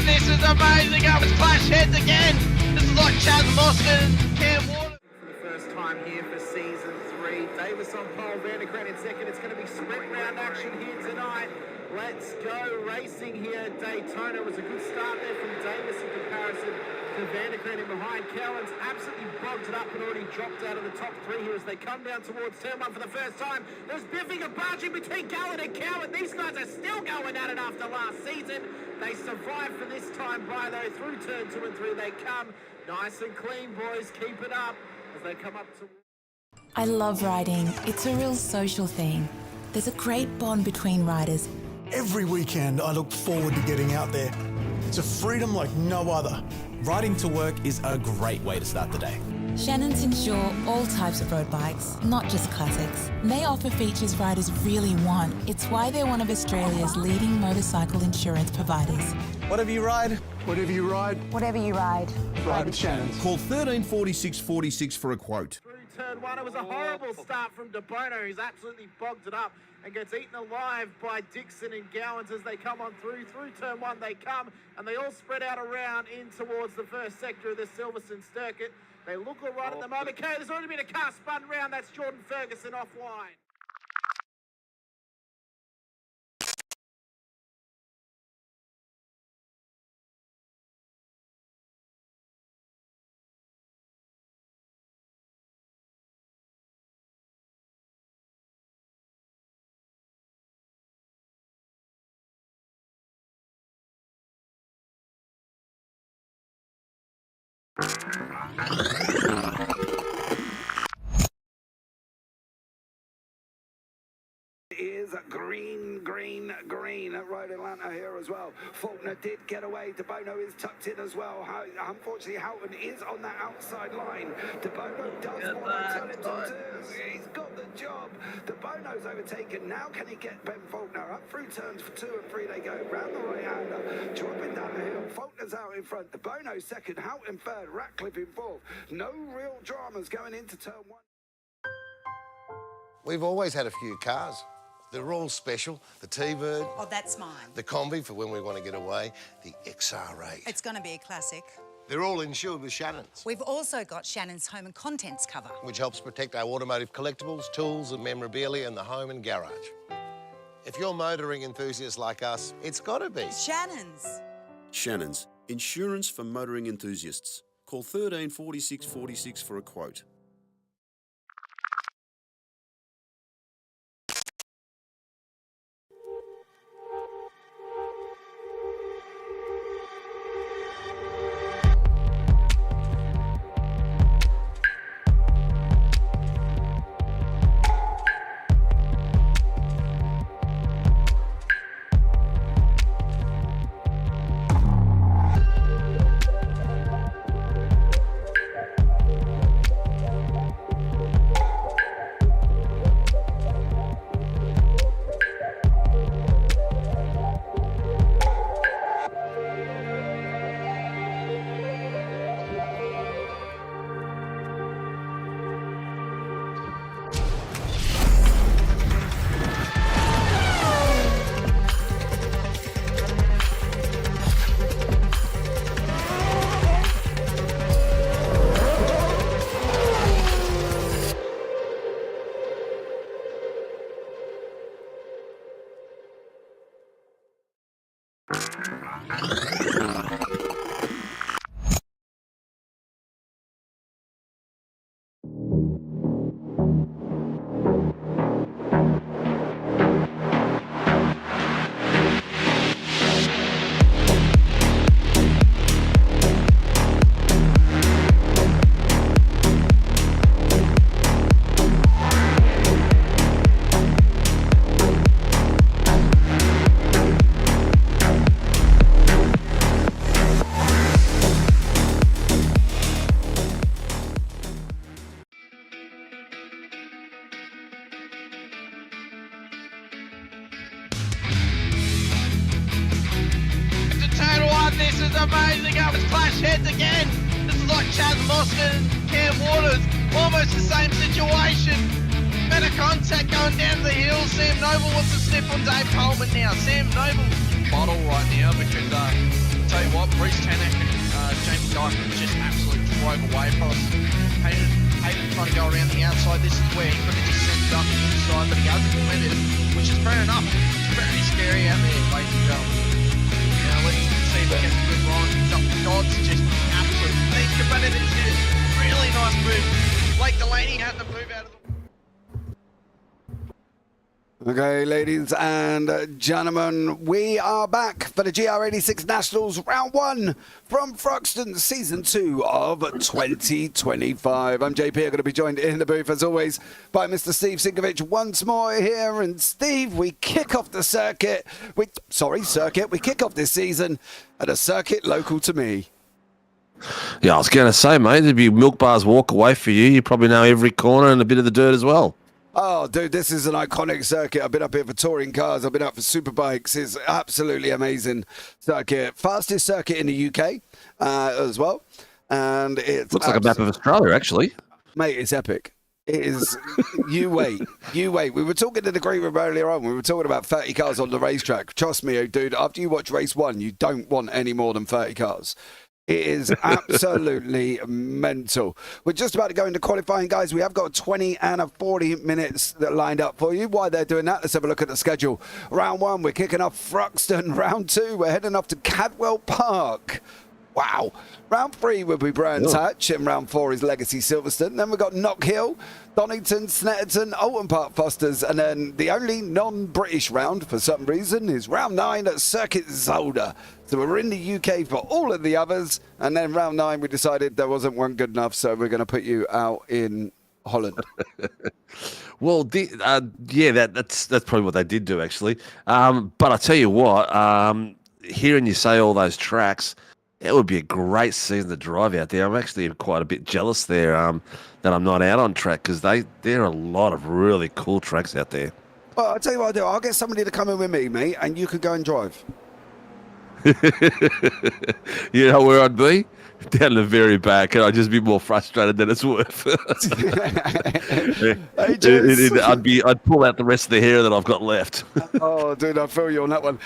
This is amazing. It was clash heads again. This is like Chaz Mostert and Cam Waters. For the first time here for season 3. Davis on pole, Vandergren in second. It's going to be sprint round action here tonight. Let's go racing here at Daytona. It was a good start there from Davis in comparison to Vandergren in behind. Cowan's absolutely bogged it up and already dropped out of the top 3 here as they come down towards turn 1 for the first time. There's biffing and barging between Gallen and Cowan. These guys are still going at it after last season. They survived for this time by though. Through turn 2 and 3 they come. Nice and clean, boys. Keep it up as they come up to... I love riding. It's a real social thing. There's a great bond between riders. Every weekend I look forward to getting out there. It's a freedom like no other. Riding to work is a great way to start the day. Shannon's insure all types of road bikes, not just classics. They offer features riders really want. It's why they're one of Australia's leading motorcycle insurance providers. Whatever you ride, whatever you ride, Whatever you ride, ride with Shannon's. Call 134646 for a quote. Through turn 1, it was a horrible start from De Bono, who's absolutely bogged it up and gets eaten alive by Dixon and Gowans as they come on through. Through turn 1 they come, and they all spread out around in towards the first sector of the Silverstone circuit. They look all right at the moment. Okay, there's already been a car spun round. That's Jordan Ferguson off wide. Is green, green, green at Road Atlanta here as well. Faulkner did get away. De Bono is tucked in as well. Unfortunately, Houghton is on that outside line. De Bono does want to tell him to do. He's got the job. De Bono's overtaken. Now can he get Ben Faulkner up through turns 2 and 3? They go round the right-hander, dropping down the hill. Faulkner's out in front. De Bono second. Houghton third. Ratcliffe in fourth. No real dramas going into turn 1. We've always had a few cars. They're all special. The T-Bird. Oh, that's mine. The Combi for when we want to get away. The XR8. It's going to be a classic. They're all insured with Shannon's, We've also got Shannon's home and contents cover. which helps protect our automotive collectibles, tools and memorabilia in the home and garage. If you're motoring enthusiasts like us, it's got to be Shannon's. Shannon's, insurance for motoring enthusiasts. Call 134646 for a quote. This is amazing. It was clash heads again. This is like Chaz Mostert and Cam Waters. Almost the same situation. bit of contact going down the hill. Sam Noble wants to step on Dave Coleman now. Sam Noble bottle right now because, tell you what, Bruce Tannock and Jamie Dyson just absolutely drove away from us. Hayden trying to go around the outside. This is where he could have just sent it up the inside, but he hasn't committed, which is fair enough. It's very scary out there, ladies and gentlemen. Now let's see if we get the good line. God's just absolute thinker, but it is a really nice move. Blake Delaney had to move out of the... Okay, ladies and gentlemen, we are back for the GR86 Nationals Round 1 from Thruxton, Season 2 of 2025. I'm JP, I'm going to be joined in the booth, as always, by Mr. Steve Sinkovic once more here. And Steve, we kick off the circuit. We kick off this season at a circuit local to me. Yeah, I was going to say, mate, there'd be milk bars walk away for you. You probably know every corner and a bit of the dirt as well. Oh, dude, this is an iconic circuit. I've been up here for touring cars. I've been up for superbikes. It's absolutely amazing circuit. Fastest circuit in the UK as well. And it looks like a map of Australia, actually. Mate, it's epic. It is. You wait. We were talking in the green room earlier on. We were talking about 30 cars on the racetrack. Trust me, dude, after you watch race 1, you don't want any more than 30 cars. It is absolutely mental. We're just about to go into qualifying, guys. We have got 20 and 40 minutes that lined up for you. While they're doing that, let's have a look at the schedule. Round 1, we're kicking off Thruxton. Round 2, we're heading off to Cadwell Park. Wow. Round 3 will be Brands Hatch, and round 4 is Legacy Silverstone. Then we've got Knockhill, Donington, Snetterton, Alton Park Fosters, and then the only non-British round, for some reason, is round 9 at Circuit Zolder. So we're in the UK for all of the others, and then round 9 we decided there wasn't one good enough, so we're going to put you out in Holland. Well, yeah, that's probably what they did do, actually. But I tell you what, hearing you say all those tracks, it would be a great season to drive out there. I'm actually quite a bit jealous there that I'm not out on track, because there are a lot of really cool tracks out there. Well, I'll tell you what I'll do. I'll get somebody to come in with me, mate, and you could go and drive. You know where I'd be? Down the very back, and I'd just be more frustrated than it's worth. I'd pull out the rest of the hair that I've got left. Oh, dude, I feel you on that one.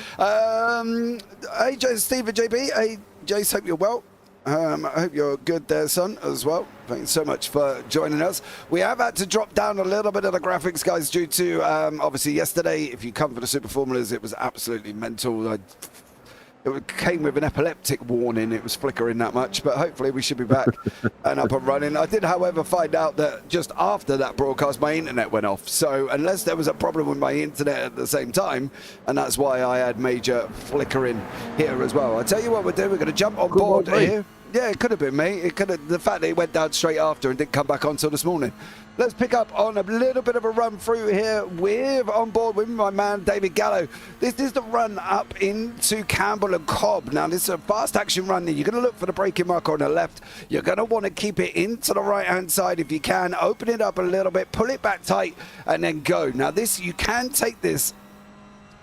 Hey, Steve and JB. Hey, Jace, hope you're well. I hope you're good there, son, as well. Thanks so much for joining us. We have had to drop down a little bit of the graphics, guys, due to, obviously, yesterday, if you come for the Super Formulas, it was absolutely mental. It came with an epileptic warning. It was flickering that much, but hopefully we should be back and up and running. I did, however, find out that just after that broadcast, my internet went off. So unless there was a problem with my internet at the same time, and that's why I had major flickering here as well. I'll tell you what we're doing. We're going to jump on board here. Yeah, it could have been me. It could have, the fact that it went down straight after and didn't come back on until this morning. Let's pick up on a little bit of a run through here on board with my man David Gallo. This is the run up into Campbell and Cobb. Now, this is a fast action run. You're going to look for the braking marker on the left. You're going to want to keep it into the right-hand side if you can. Open it up a little bit, pull it back tight, and then go. Now, you can take this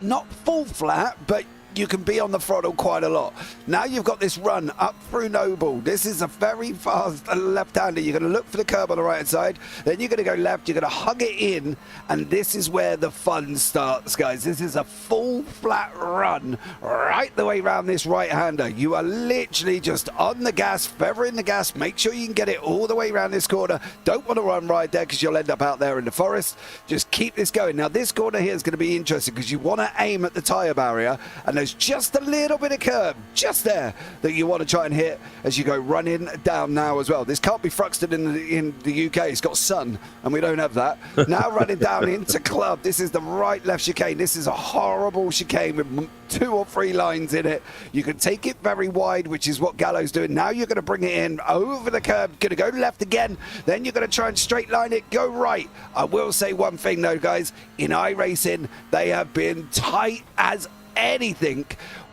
not full flat, but you can be on the throttle quite a lot. Now you've got this run up through Noble. This is a very fast left-hander. You're going to look for the curb on the right side. Then you're going to go left. You're going to hug it in. And this is where the fun starts, guys. This is a full flat run right the way around this right-hander. You are literally just on the gas, feathering the gas. Make sure you can get it all the way around this corner. Don't want to run right there because you'll end up out there in the forest. Just keep this going. Now this corner here is going to be interesting because you want to aim at the tyre barrier. And there's just a little bit of curb just there that you want to try and hit as you go running down now as well. This can't be Thruxton in the UK. It's got sun and we don't have that. Now running down into Club. This is the right left chicane. This is a horrible chicane with 2 or 3 lines in it. You can take it very wide, which is what Gallo's doing. Now you're going to bring it in over the curb. Going to go left again. Then you're going to try and straight line it. Go right. I will say one thing though, guys. In iRacing, they have been tight as anything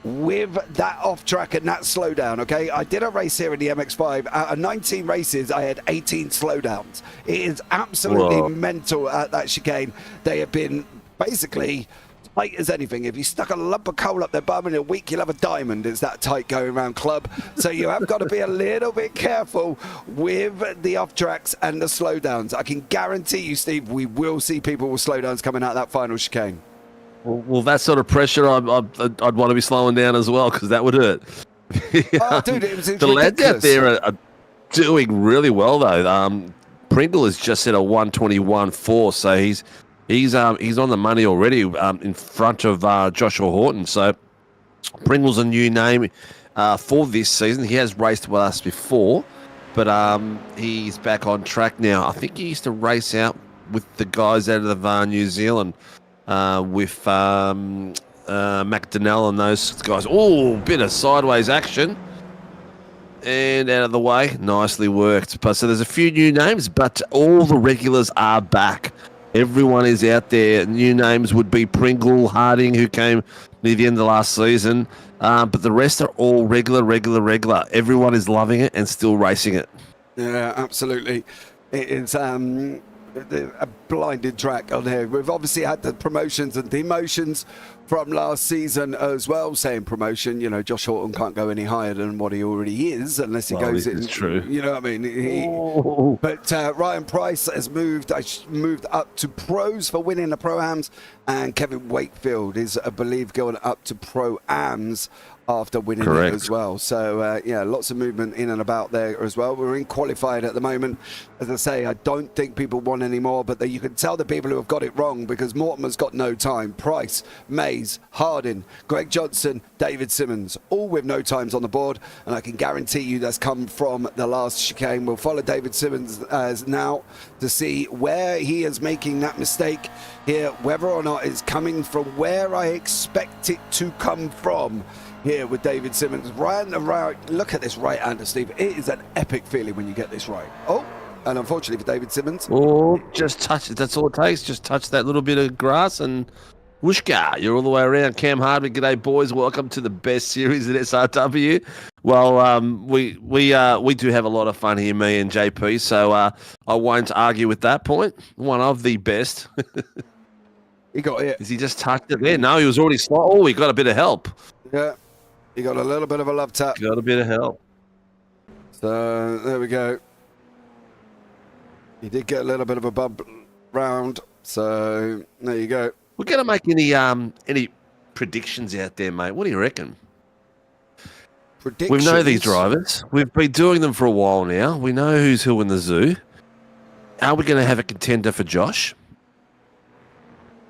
with that off track and that slowdown. Okay, I did a race here in the MX5. Out of 19 races, I had 18 slowdowns. It is absolutely mental at that chicane. They have been basically tight as anything. If you stuck a lump of coal up their bum in a week, you'll have a diamond. It's that tight going around club. So you have got to be a little bit careful with the off tracks and the slowdowns. I can guarantee you, Steve, we will see people with slowdowns coming out of that final chicane. Well, that sort of pressure, I'd want to be slowing down as well, because that would hurt. Oh, dude, it was the lads out there are doing really well, though. Pringle has just set a 121.4, so he's on the money already in front of Joshua Horton. So Pringle's a new name for this season. He has raced with us before, but he's back on track now. I think he used to race out with the guys out of New Zealand with McDonnell and those guys. Oh, bit of sideways action. And out of the way, nicely worked. But so there's a few new names, but all the regulars are back. Everyone is out there. New names would be Pringle, Harding, who came near the end of last season. But the rest are all regular. Everyone is loving it and still racing it. Yeah, absolutely. It is a blinded track on here. We've obviously had the promotions and demotions from last season as well. Saying promotion, you know, Josh Horton can't go any higher than what he already is unless he goes in. True. You know what I mean? But Ryan Price has moved up to pros for winning the Pro-Ams, and Kevin Wakefield is, I believe, going up to Pro-Ams after winning it as well. So, yeah, lots of movement in and about there as well. We're in qualified at the moment. As I say, I don't think people want any more, but you can tell the people who have got it wrong because Mortimer's got no time. Price, Mays, Hardin, Greg Johnson, David Simmons, all with no times on the board, and I can guarantee you that's come from the last chicane. We'll follow David Simmons as now to see where he is making that mistake here, whether or not it's coming from where I expect it to come from. Here with David Simmons, right and right. Look at this right-hander, Steve. It is an epic feeling when you get this right. Oh, and unfortunately for David Simmons. Oh, just touch it. That's all it takes. Just touch that little bit of grass and whooshka, you're all the way around. Cam Hardwick, g'day boys. Welcome to the best series at SRW. Well, we do have a lot of fun here, me and JP. So I won't argue with that point. One of the best. He got it. Has he just touched it there? No, he was already slow. Oh, he got a bit of help. Yeah. He got a little bit of a love tap. Got a bit of help. So there we go. He did get a little bit of a bump round. So there you go. We're going to make any predictions out there, mate. What do you reckon? Predictions? We know these drivers. We've been doing them for a while now. We know who's who in the zoo. Are we going to have a contender for Josh?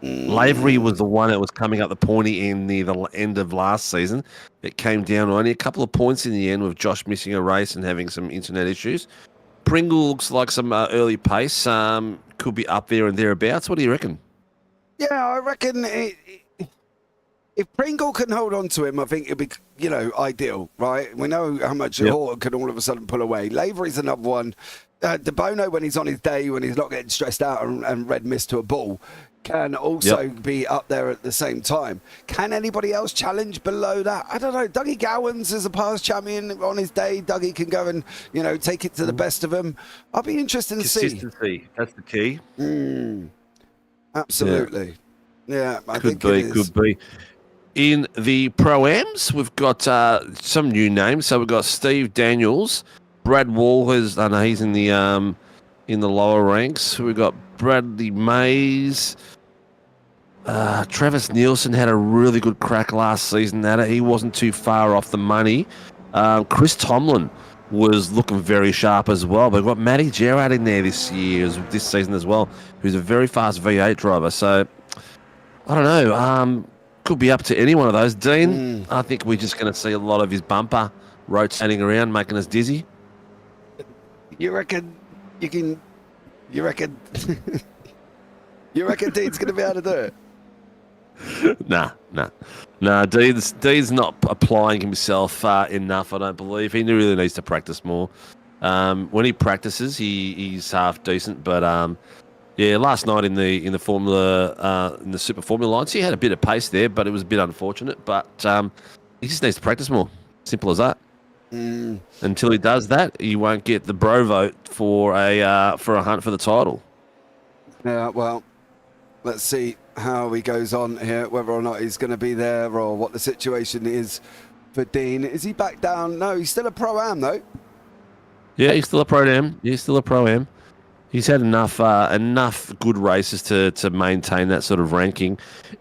Lavery was the one that was coming up the pointy in the end of last season. It came down to only a couple of points in the end with Josh missing a race and having some internet issues. Pringle looks like some early pace. Could be up there and thereabouts. What do you reckon? Yeah, I reckon if Pringle can hold on to him, I think it'd be, ideal, right? We know how much Horton can all of a sudden pull away. Lavery's another one. De Bono, when he's on his day, when he's not getting stressed out and red mist to a ball, can also be up there at the same time. Can anybody else challenge below that? I don't know. Dougie Gowans is a past champion on his day. Dougie can go and, take it to the best of them. I'll be interested to see. Consistency, that's the key. Absolutely. Yeah, I think could be. In the Pro-Ams, we've got some new names. So we've got Steve Daniels, Brad Wall, he's in the lower ranks. We've got Bradley Mays. Travis Nielsen had a really good crack last season at it. He wasn't too far off the money. Chris Tomlin was looking very sharp as well. But we've got Matty Gerard in there this season as well, who's a very fast V8 driver. So, I don't know. Could be up to any one of those. Dean, I think we're just going to see a lot of his bumper rotating around, making us dizzy. You reckon Dean's going to be able to do it? Nah. Dean's not applying himself enough, I don't believe. He really needs to practice more. When he practices, he's half decent, but last night in the Formula in the Super Formula lines, he had a bit of pace there, but it was a bit unfortunate. But he just needs to practice more. Simple as that. Until he does that, he won't get the bro vote for a hunt for the title. Yeah, well, Let's see how he goes on here, whether or not he's going to be there or what the situation is for Dean. Is he back down? No, he's still a Pro-Am, though. Yeah, he's still a Pro-Am. He's still a Pro-Am. He's had enough good races to maintain that sort of ranking.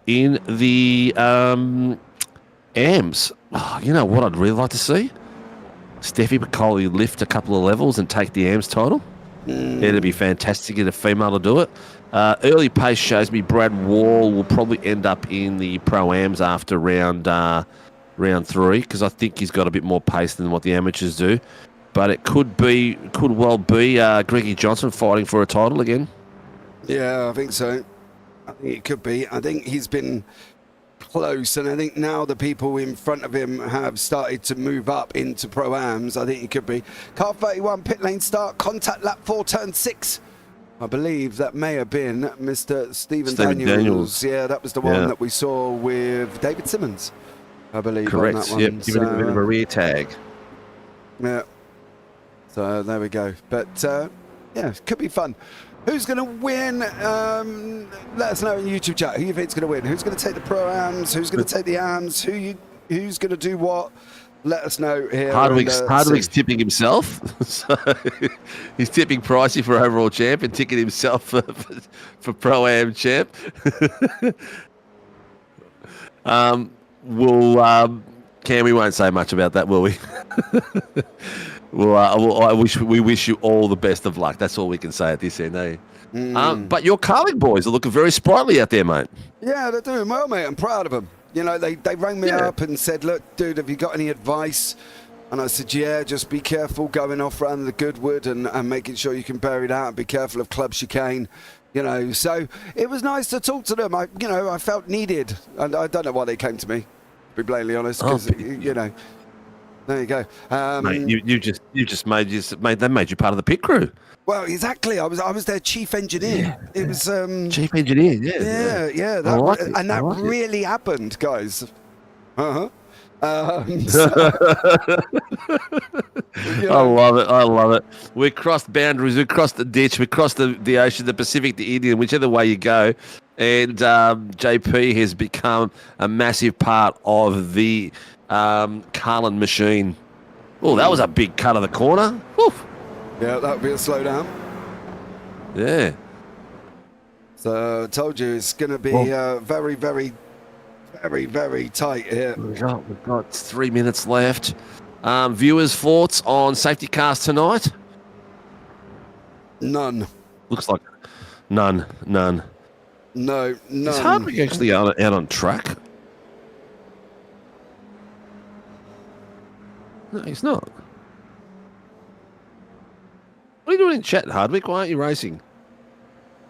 In the AMs, you know what I'd really like to see? Steffi Piccoli lift a couple of levels and take the AMs title. It'd be fantastic to get a female to do it. Early pace shows me Brad Wall will probably end up in the Pro-Ams after round 3 because I think he's got a bit more pace than what the amateurs do. But it could well be Greggy Johnson fighting for a title again. Yeah, I think so. I think it could be. I think he's been close, and I think now the people in front of him have started to move up into Pro-Ams. I think he could be. Car 31, pit lane start, contact lap 4, turn 6. I believe that may have been Mr. Stephen Daniels. Yeah, that was the one that we saw with David Simmons, I believe. Correct. On that one. Yep, giving him a bit of a rear tag. Yeah. So there we go. But yeah, it could be fun. Who's going to win? Let us know in YouTube chat. Who you think's going to win? Who's going to take the Pro-Ams? Who's going to take the AMs? Who's going to do what? Let us know here. Hardwick's tipping himself. So he's tipping Pricey for overall champ and ticking himself for Pro-Am champ. Cam, we won't say much about that, will we? We wish you all the best of luck. That's all we can say at this end, eh? But your Carling boys are looking very sprightly out there, mate. Yeah, they're doing well, mate. I'm proud of them. You know, they rang me up and said, look, dude, have you got any advice? And I said, yeah, just be careful going off around the Goodwood and making sure you can bear it out and be careful of club chicane. You know, so it was nice to talk to them. I felt needed. And I don't know why they came to me, to be blatantly honest, because, you know, there you go. Mate, they made you part of the pit crew. Well, exactly. I was their chief engineer. Yeah. It was chief engineer. Yeah. That really happened, guys. I love it. We crossed boundaries. We crossed the ditch. We crossed the ocean, the Pacific, the Indian, whichever way you go. And JP has become a massive part of the Carlin machine. Oh, that was a big cut of the corner. Whew. Yeah, that would be a slowdown. Yeah. So I told you it's going to be very, very, very, very tight here. We've got 3 minutes left. Viewers' thoughts on safety cars tonight? None. Looks like none. No, none. Is Hardwick actually out on track? No, he's not. What are you doing in chat, Hardwick? Why aren't you racing?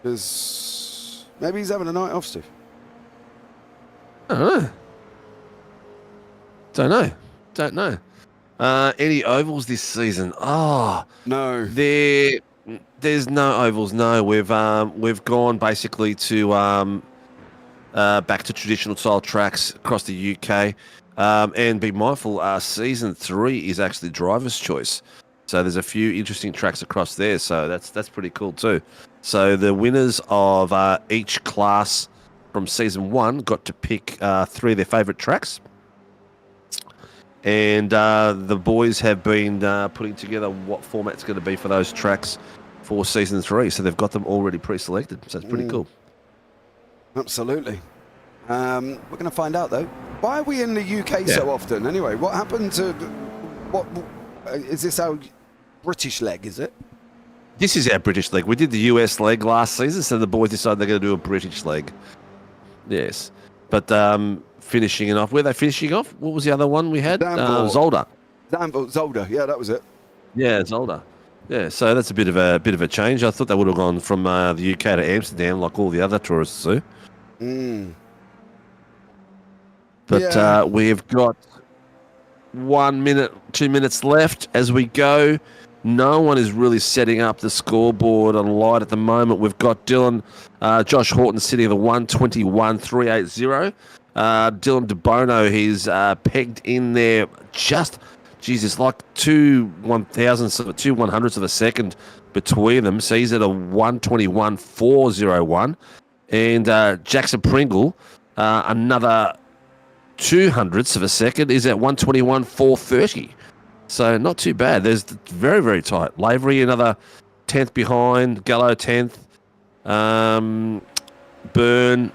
Because maybe he's having a night off, Steve. I don't know. Any ovals this season? Oh, no. There's no ovals. No, we've gone basically to back to traditional style tracks across the UK. And be mindful, season 3 is actually driver's choice. So there's a few interesting tracks across there. So that's pretty cool too. So the winners of each class from season 1 got to pick 3 of their favourite tracks. And the boys have been putting together what format's going to be for those tracks for season 3. So they've got them already pre-selected. So it's pretty cool. Absolutely. We're going to find out though. Why are we in the UK so often? Anyway, what happened to what? Is this our British leg? Is it? This is our British leg. We did the US leg last season, so the boys decided they're going to do a British leg. Yes, but finishing it off. Where are they finishing off? What was the other one we had? Zolder. Zolder. Yeah, that was it. Yeah, Zolder. Yeah, so that's a bit of a change. I thought they would have gone from the UK to Amsterdam like all the other tourists do. But we've got 1 minute, 2 minutes left as we go. No one is really setting up the scoreboard on light at the moment. We've got Josh Horton sitting at the 121.380. Dylan DeBono, he's pegged in there just, Jesus, like 2/100ths of a second between them. So he's at a 121.401. And Jackson Pringle, another 200ths of a second, is at 121.430. So not too bad. There's very, very tight. Lavery, another 10th behind. Gallo, 10th. Burn,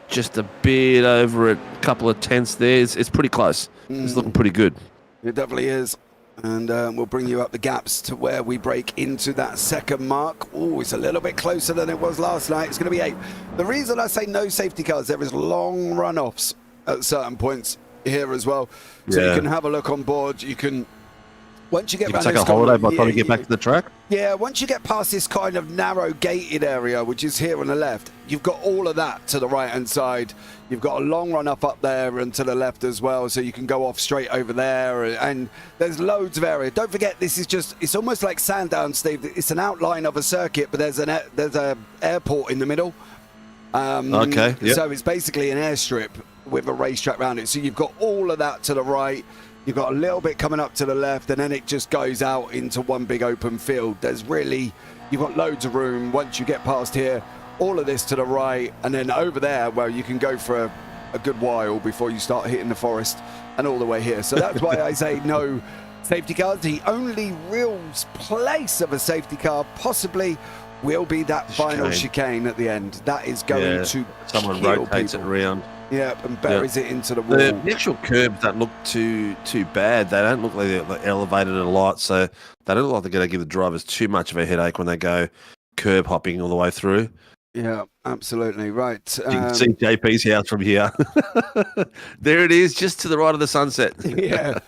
just a bit over a couple of tenths there. It's pretty close. It's looking pretty good. It definitely is. And we'll bring you up the gaps to where we break into that second mark. Oh, it's a little bit closer than it was last night. It's going to be 8. The reason I say no safety cars, there is long run-offs at certain points here as well. So you can have a look on board. You can, once you get take a holiday by the time you get back to the track? Yeah, once you get past this kind of narrow gated area, which is here on the left, you've got all of that to the right-hand side. You've got a long run up there and to the left as well, so you can go off straight over there. And there's loads of area. Don't forget, this is just, it's almost like Sandown, Steve. It's an outline of a circuit, but there's a airport in the middle. Okay, yep. So it's basically an airstrip with a racetrack around it. So you've got all of that to the right. You've got a little bit coming up to the left, and then it just goes out into one big open field. There's really, you've got loads of room once you get past here. All of this to the right, and then over there, well, you can go for a good while before you start hitting the forest, and all the way here. So that's why I say no safety cars. The only real place of a safety car possibly will be that final chicane at the end. That is going to someone kill rotates people. it around. Yeah, and buries it into the wall. The actual curbs don't look too bad. They don't look like they're elevated a lot, so they don't look like they're going to give the drivers too much of a headache when they go curb hopping all the way through. Yeah, absolutely. Right. You can see JP's house from here. There it is, just to the right of the sunset. Yeah.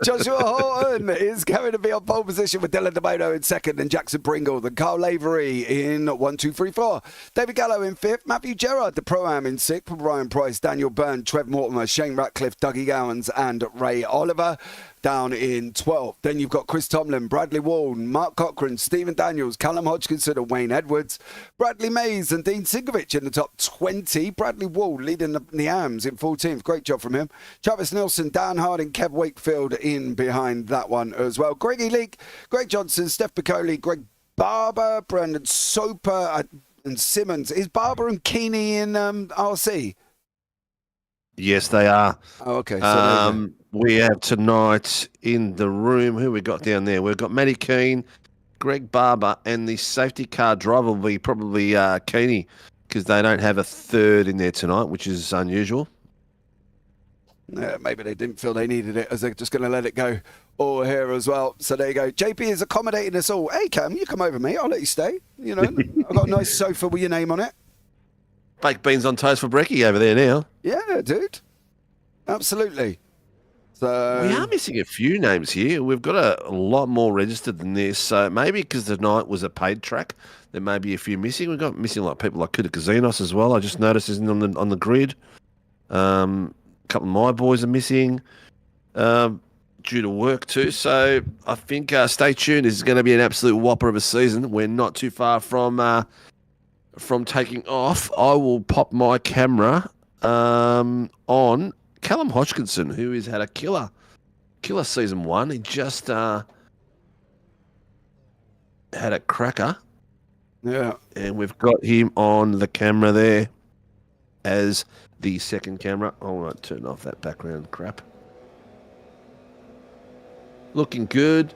Joshua Horton is going to be on pole position with Dylan DeBono in second and Jackson Pringle. Then Carl Lavery in 1, 2, 3, 4. David Gallo in fifth. Matthew Gerard, the Pro-Am in sixth. Brian Price, Daniel Byrne, Trev Mortimer, Shane Ratcliffe, Dougie Gowans and Ray Oliver down in 12th. Then you've got Chris Tomlin, Bradley Walden, Mark Cochran, Stephen Daniels, Callum Hodgkinson and Wayne Edwards, Bradley Mays and Dean Sinkovic in the top 20. Bradley Wald leading the AMs in 14th. Great job from him. Travis Nelson, Dan Harding, Kev Wakefield in behind that one as well. Greggy Leake, Greg Johnson, Steph Piccoli, Greg Barber, Brandon Soper and Simmons. Is Barber and Keeney in RC? Yes, they are. Oh, okay. So we have tonight in the room, who we got down there? We've got Matty Keane, Greg Barber, and the safety car driver will be probably Keeney, because they don't have a third in there tonight, which is unusual. Yeah, maybe they didn't feel they needed it, as they're just going to let it go all here as well. So there you go. JP is accommodating us all. Hey, Cam, you come over, mate. I'll let you stay. You know, I've got a nice sofa with your name on it. Baked beans on toast for brekkie over there now. Yeah, dude. Absolutely. So we are missing a few names here. We've got a lot more registered than this. So maybe because tonight was a paid track, there may be a few missing. We've got missing like people like Kuta Kazinos as well. I just noticed isn't on the grid. A couple of my boys are missing due to work too. So I think stay tuned. This is going to be an absolute whopper of a season. We're not too far from taking off. I will pop my camera on Callum Hodgkinson, who has had a killer season 1. He just had a cracker. Yeah. And we've got him on the camera there as the second camera. I want to turn off that background crap. Looking good.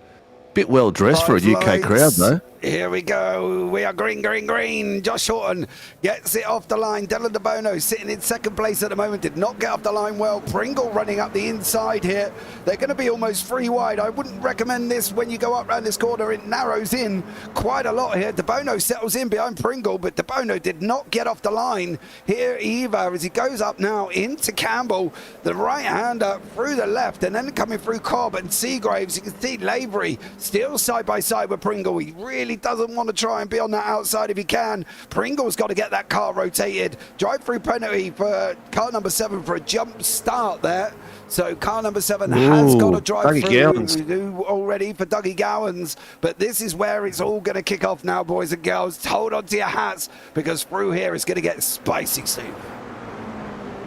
Bit well dressed for a UK crowd, though. Here we go. We are green, green, green. Josh Horton gets it off the line. Dylan DeBono sitting in second place at the moment. Did not get off the line well. Pringle running up the inside here. They're going to be almost 3 wide. I wouldn't recommend this when you go up around this corner. It narrows in quite a lot here. DeBono settles in behind Pringle, but DeBono did not get off the line here either as he goes up now into Campbell. The right-hander through the left and then coming through Cobb and Seagraves. You can see Lavery still side by side with Pringle. He really doesn't want to try and be on that outside if he can. Pringle's got to get that car rotated. Drive-through penalty for car number 7 for a jump start there. So car number 7 has got to drive through already for Dougie Gowans. But this is where it's all going to kick off now, boys and girls. Hold on to your hats because through here it's going to get spicy soon.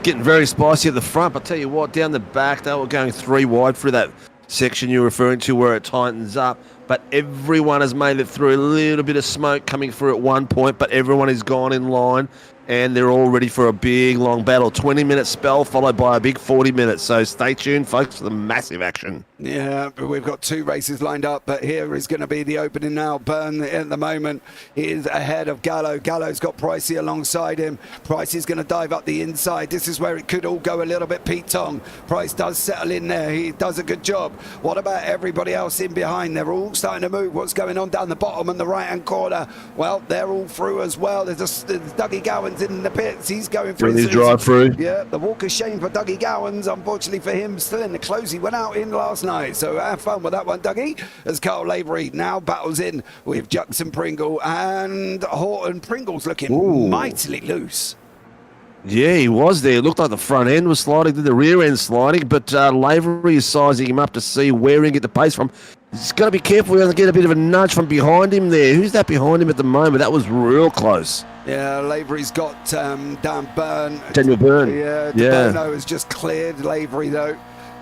Getting very spicy at the front. But I tell you what, down the back, they were going 3 wide through that section you're referring to where it tightens up. But everyone has made it through. A little bit of smoke coming through at one point, but everyone is gone in line. And they're all ready for a big, long battle. 20-minute spell followed by a big 40 minutes. So stay tuned, folks, for the massive action. Yeah, we've got 2 races lined up, but here is going to be the opening now. Byrne at the moment is ahead of Gallo. Gallo's got Pricey alongside him. Pricey's going to dive up the inside. This is where it could all go a little bit Pete Tong. Price does settle in there. He does a good job. What about everybody else in behind? They're all starting to move. What's going on down the bottom and the right-hand corner? Well, they're all through as well. There's Dougie Gowans in the pits. He's going through his drive through. Yeah, the walk of shame for Dougie Gowans. Unfortunately for him, still in the close. He went out in last night. So have fun with that one, Dougie. As Carl Lavery now battles in with Juxon Pringle and Horton. Pringle's looking mightily loose. Yeah, he was there. It looked like the front end was sliding, then the rear end sliding, but Lavery is sizing him up to see where he can get the pace from. He's got to be careful he doesn't get a bit of a nudge from behind him there. Who's that behind him at the moment? That was real close. Yeah, Lavery's got Dan Byrne. Daniel Byrne. Yeah, De Bono has just cleared Lavery though.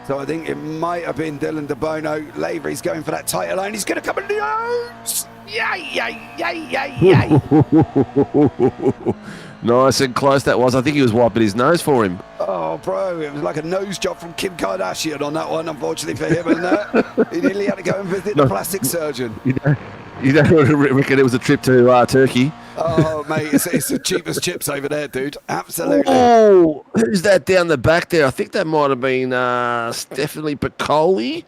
So I think it might have been Dylan De Bono. Lavery's going for that tighter line. He's going to come in the nose. Yay, yay, yay, yay, yay. Nice and close that was. I think he was wiping his nose for him. Oh, bro, it was like a nose job from Kim Kardashian on that one, unfortunately for him. And he nearly had to go and visit the plastic surgeon. You don't reckon it was a trip to Turkey? Oh, mate, it's the cheapest chips over there, dude. Absolutely. Oh, who's that down the back there? I think that might have been Stephanie Piccoli.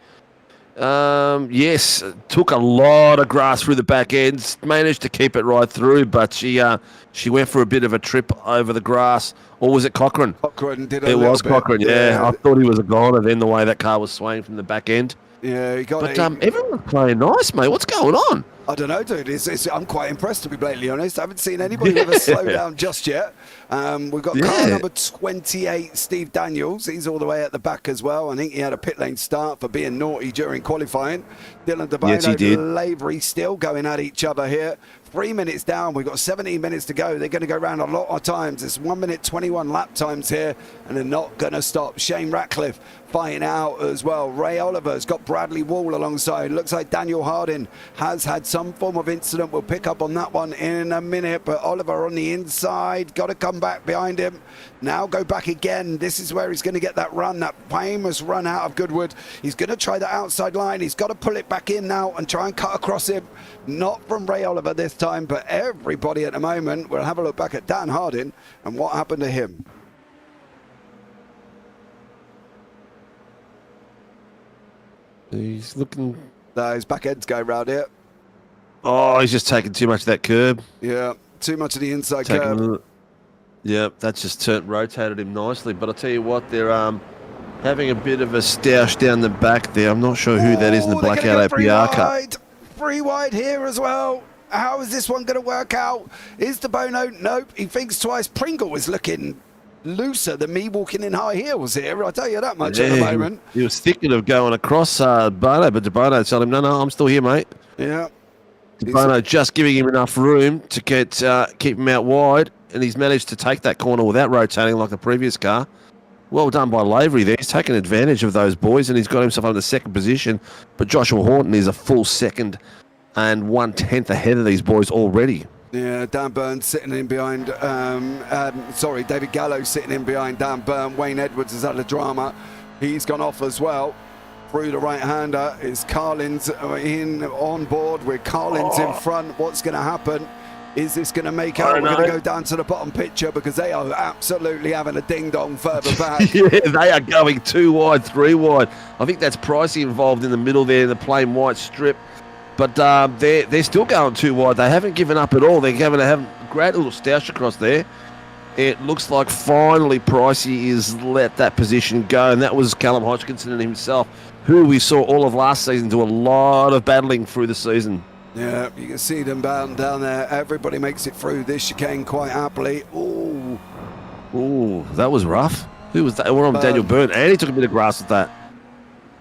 Yes, took a lot of grass through the back end, managed to keep it right through, but she went for a bit of a trip over the grass. Or was it Cochrane? Cochrane did a It little was bit. Cochrane, yeah. I thought he was a goner then, the way that car was swaying from the back end. Yeah, he got But it. everyone's playing nice, mate. What's going on? I don't know, dude. I'm quite impressed, to be blatantly honest. I haven't seen anybody ever slow down just yet. We've got car number 28, Steve Daniels. He's all the way at the back as well. I think he had a pit lane start for being naughty during qualifying. Dylan De Bono, Yes, he did. Lavery still going at each other here. 3 minutes down. We've got 17 minutes to go. They're going to go around a lot of times. It's 1 minute 21 lap times here, and they're not going to stop. Shane Ratcliffe fighting out as well. Ray Oliver's got Bradley Wall alongside. Looks like Daniel Hardin has had some form of incident. We'll pick up on that one in a minute, but Oliver on the inside. Got to come back behind him. Now go back again. This is where he's going to get that run, that famous run out of Goodwood. He's going to try the outside line. He's got to pull it back in now and try and cut across him. Not from Ray Oliver this time, but everybody at the moment. We'll have a look back at Dan Hardin and what happened to him. He's looking... His back end's going round here. Oh, he's just taking too much of that curb. Yeah, too much of the inside curb. Yeah, that's just rotated him nicely. But I'll tell you what, they're having a bit of a stoush down the back there. I'm not sure who that is in the blackout APR car. Free wide here as well. How is this one going to work out? Is De Bono? Nope. He thinks twice. Pringle is looking looser than me walking in high heels here. I'll tell you that much at the moment. He was thinking of going across Bono, but De Bono told him, no, I'm still here, mate. Yeah. De Bono just giving him enough room to keep him out wide, and he's managed to take that corner without rotating like the previous car. Well done by Lavery there. He's taken advantage of those boys, and he's got himself under second position. But Joshua Horton is a full second and 1/10 ahead of these boys already. Yeah, Dan Byrne sitting in behind, David Gallo sitting in behind Dan Byrne. Wayne Edwards has had a drama. He's gone off as well. Through the right-hander is Carlins in on board with Carlins in front. What's going to happen? Is this going to make out? We're going to go down to the bottom picture because they are absolutely having a ding-dong further back. Yeah, they are going 2 wide, 3 wide. I think that's Pricey involved in the middle there in the plain white strip. But they're still going 2 wide. They haven't given up at all. They're having a great little stoush across there. It looks like finally Pricey is let that position go, and that was Callum Hodgkinson himself, who we saw all of last season do a lot of battling through the season. Yeah, you can see them down there. Everybody makes it through this chicane quite happily. Ooh, that was rough. Who was that? We're on Daniel Byrne, and he took a bit of grass with that.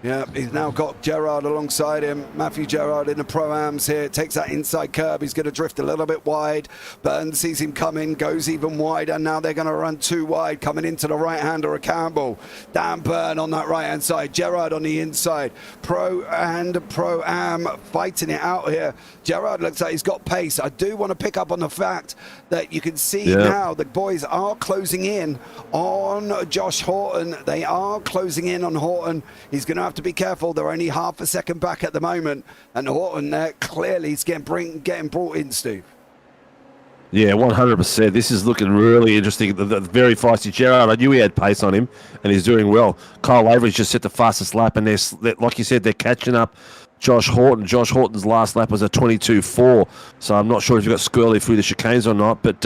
Yeah, he's now got Gerard alongside him. Matthew Gerard in the Pro-Ams here. Takes that inside curb. He's going to drift a little bit wide. Burns sees him coming, goes even wider. Now they're going to run too wide, coming into the right-hander of Campbell. Dan Byrne on that right-hand side. Gerard on the inside. Pro and Pro-Am fighting it out here. Gerard looks like he's got pace. I do want to pick up on the fact that you can see now the boys are closing in on Josh Horton. They are closing in on Horton. He's going to have to be careful. They're only half a second back at the moment, and Horton there clearly is getting brought in, Steve. Yeah, 100%. This is looking really interesting. The very feisty Gerard. I knew he had pace on him, and he's doing well. Kyle Lavery's just set the fastest lap, and they're like you said, they're catching up. Josh Horton. Josh Horton's last lap was a 22.4, so I'm not sure if you've got Squirrely through the chicanes or not, but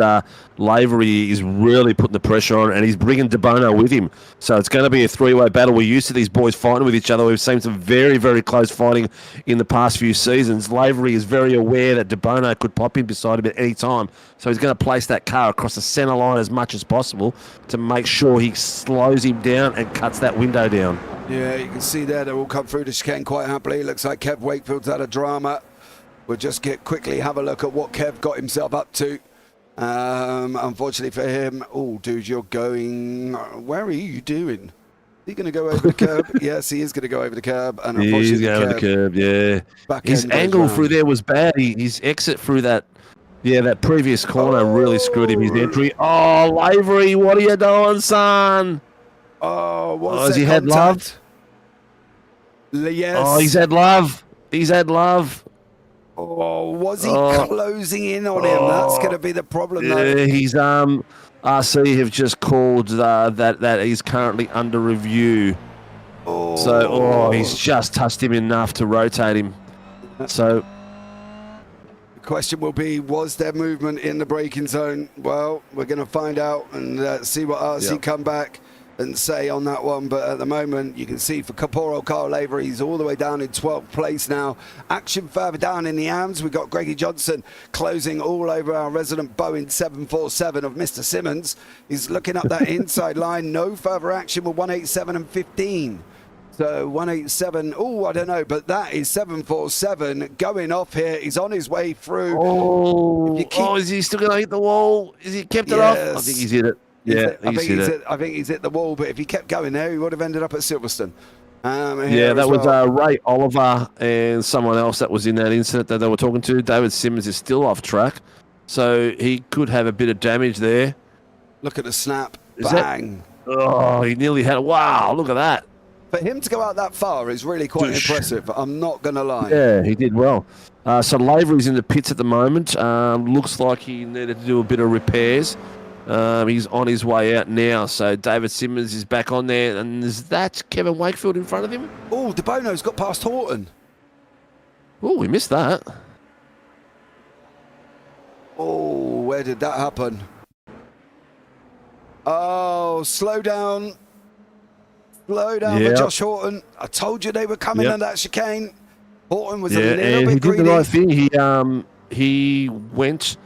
Lavery is really putting the pressure on, and he's bringing De Bono with him. So it's going to be a three-way battle. We're used to these boys fighting with each other. We've seen some very, very close fighting in the past few seasons. Lavery is very aware that De Bono could pop in beside him at any time, so he's going to place that car across the centre line as much as possible to make sure he slows him down and cuts that window down. Yeah, you can see there they all come through the chicane quite happily. Looks like Kev Wakefield's had a drama. We'll just quickly have a look at what Kev got himself up to. Unfortunately for him, oh, dude, you're going. Where are you doing? Are you going to go over the curb? Yes, he is going to go over the curb. And unfortunately, he's going over the curb. Yeah, his angle through there was bad. His exit through that. Yeah, that previous corner really screwed him. His entry. Oh, Lavery, what are you doing, son? Oh, what's has he had love? Yes. Oh, he's had love. He's had love. Oh, was he closing in on him? That's going to be the problem, though. Yeah, he's RC have just called that he's currently under review. Oh. So, he's just touched him enough to rotate him. So, the question will be, was there movement in the braking zone? Well, we're going to find out and see what RC come back and say on that one, but at the moment you can see for Caporal Carl Lavery, he's all the way down in 12th place now. Action further down in the AMS, we've got Greggy Johnson closing all over our resident Boeing 747 of Mr. Simmons. He's looking up that inside line. No further action with 187 and 15. So 187, I don't know, but that is 747 going off here. He's on his way through. Is he still going to hit the wall? Is he kept it off? I think he's hit it. Yeah, I think he's hit the wall, but if he kept going there, he would have ended up at Silverstone. That was Ray Oliver and someone else that was in that incident that they were talking to. David Simmons is still off track, so he could have a bit of damage there. Look at the snap. Bang. He nearly had it. Wow, look at that. For him to go out that far is really quite impressive. I'm not going to lie. Yeah, he did well. So Lavery's in the pits at the moment. Looks like he needed to do a bit of repairs. He's on his way out now, so David Simmons is back on there, and is that Kevin Wakefield in front of him? Oh, De Bono's got past Horton. Oh, we missed that. Oh, where did that happen? Oh, slow down. Slow down for Josh Horton. I told you they were coming on that chicane. Horton was a little bit he greedy. did the right thing. He went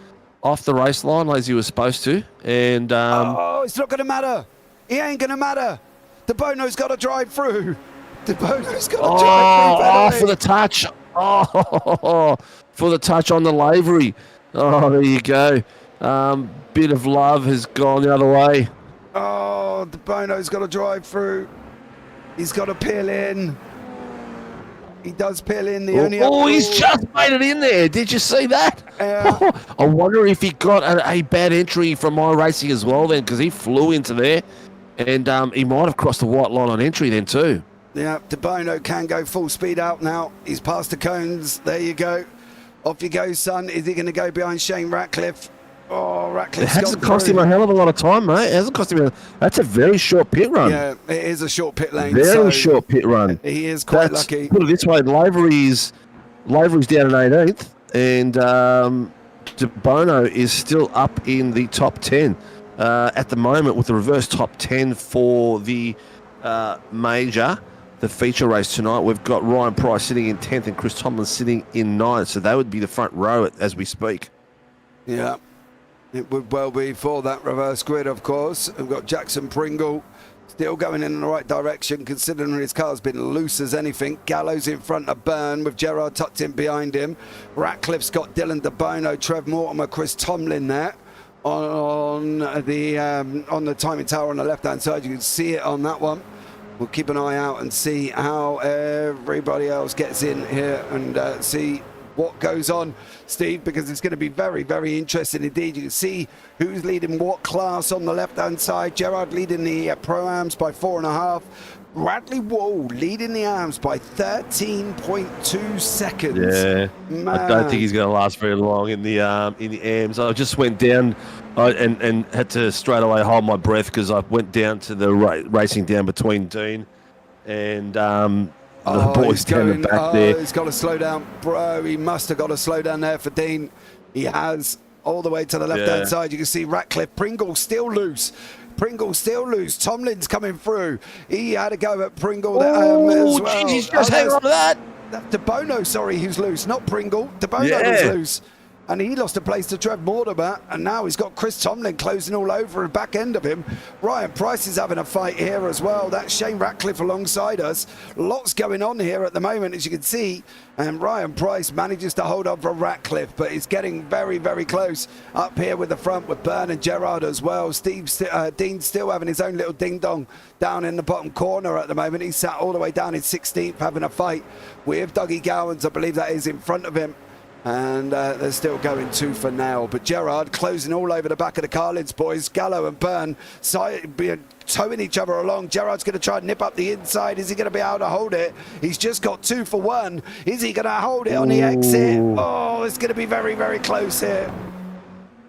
off the race line as he was supposed to, and it's not going to matter. He ain't going to matter. De Bono's got to drive through. De Bono's got to drive through. For the touch. For the touch on the Lavery. Oh, there you go. Bit of love has gone the other way. Oh, De Bono's got to drive through. He's got to peel in. He does peel in. He's just made it in there. Did you see that? I wonder if he got a bad entry from iRacing as well then, because he flew into there, and he might have crossed the white line on entry then too. Yeah, De Bono can go full speed out now. He's past the cones. There you go. Off you go, son. Is he going to go behind Shane Ratcliffe? Oh, Ratcliffe's It hasn't cost him a hell of a lot of time, mate. It hasn't cost him that's a very short pit run. Yeah, it is a short pit lane. Very short pit run. He is quite lucky. Put it this way, Lavery's down in 18th, and De Bono is still up in the top 10 at the moment with the reverse top 10 for the major, the feature race tonight. We've got Ryan Price sitting in 10th and Chris Tomlin sitting in 9th, so they would be the front row as we speak. Yeah. It would well be for that reverse grid, of course. We've got Jackson Pringle Still going in the right direction, considering his car's been loose as anything. Gallo's in front of Byrne with Gerard tucked in behind him. Ratcliffe's got Dylan De Bono, Trev Mortimer, Chris Tomlin there on the timing tower on the left-hand side. You can see it on that one. We'll keep an eye out and see how everybody else gets in here and see what goes on, Steve, because it's going to be very, very interesting indeed. You can see who's leading what class on the left-hand side. Gerard leading the Pro-Ams by 4.5. Bradley Wall leading the AMs by 13.2 seconds. Yeah, Man. I don't think he's going to last very long in the AMs. I just went down and had to straight away hold my breath because I went down to the racing down between Dean and the boys down the back there. He's got to slow down, bro. He must have got to slow down there for Dean. He has, all the way to the left-hand side. You can see Ratcliffe. Pringle still loose. Tomlin's coming through. He had a go at Pringle as well. He's just hanging on to that. De Bono, sorry, who's loose, not Pringle. De Bono was loose. And he lost a place to Trev Mortimer, and now he's got Chris Tomlin closing all over the back end of him. Ryan Price is having a fight here as well. That's Shane Ratcliffe alongside us. Lots going on here at the moment, as you can see. And Ryan Price manages to hold on for Ratcliffe, but he's getting very, very close up here with the front with Byrne and Gerard as well. Dean's still having his own little ding-dong down in the bottom corner at the moment. He's sat all the way down in 16th having a fight with Dougie Gowans, I believe that is in front of him. And they're still going tooth and nail. But Gerard closing all over the back of the Carlins boys. Gallo and Byrne towing each other along. Gerard's going to try and nip up the inside. Is he going to be able to hold it? He's just got 2 for 1. Is he going to hold it on the exit? Oh, it's going to be very, very close here.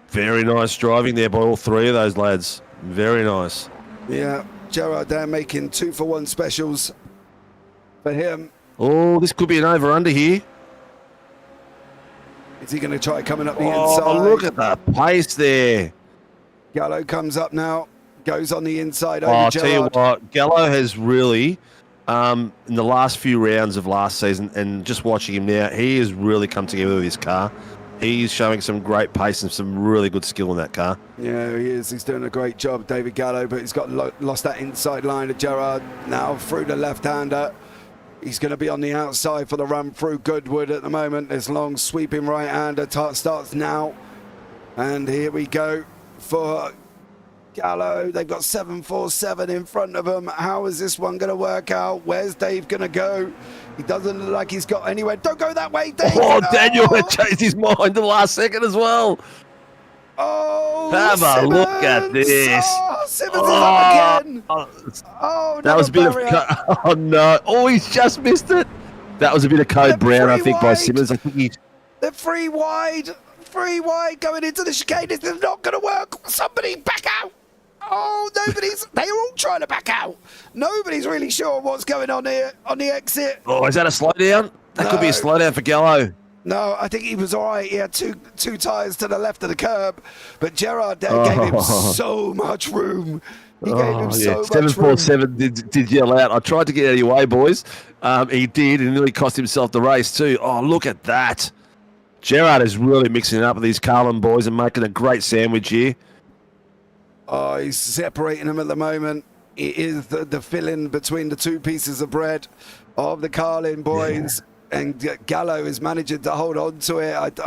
Very nice driving there by all 3 of those lads. Very nice. Yeah, Gerard there making 2 for 1 specials for him. Oh, this could be an over-under here. Is he going to try coming up the inside? Oh, look at that pace there. Gallo comes up now, goes on the inside Oh, over I'll Gerard. tell you what, Gallo has really, in the last few rounds of last season, and just watching him now, he has really come together with his car. He's showing some great pace and some really good skill in that car. Yeah, he is. He's doing a great job, David Gallo, but he's got lost that inside line to Gerard now through the left-hander. He's going to be on the outside for the run through Goodwood at the moment. This long sweeping right-hander starts now. And here we go for Gallo. They've got 747 in front of them. How is this one going to work out? Where's Dave going to go? He doesn't look like he's got anywhere. Don't go that way, Dave. Oh, Daniel had changed his mind in the last second as well. Oh, have a look at this. Oh, Simmons is up again. Oh, that was a bit of. Oh no! Oh, he's just missed it. That was a bit of code brown, I think, by Simmons. I think he. They're free wide going into the chicane. This is not going to work. Somebody back out. Oh, they're all trying to back out. Nobody's really sure what's going on here on the exit. Oh, is that a slowdown? That could be a slowdown for Gallo. No, I think he was all right. He had two tyres to the left of the curb, but Gerard there gave him so much room. He gave him so much room. 747 did yell out. I tried to get out of your way, boys. He did, and nearly cost himself the race too. Oh, look at that. Gerard is really mixing it up with these Carlin boys and making a great sandwich here. Oh, he's separating them at the moment. It is the filling between the 2 pieces of bread of the Carlin boys. Yeah. And Gallo is managing to hold on to it.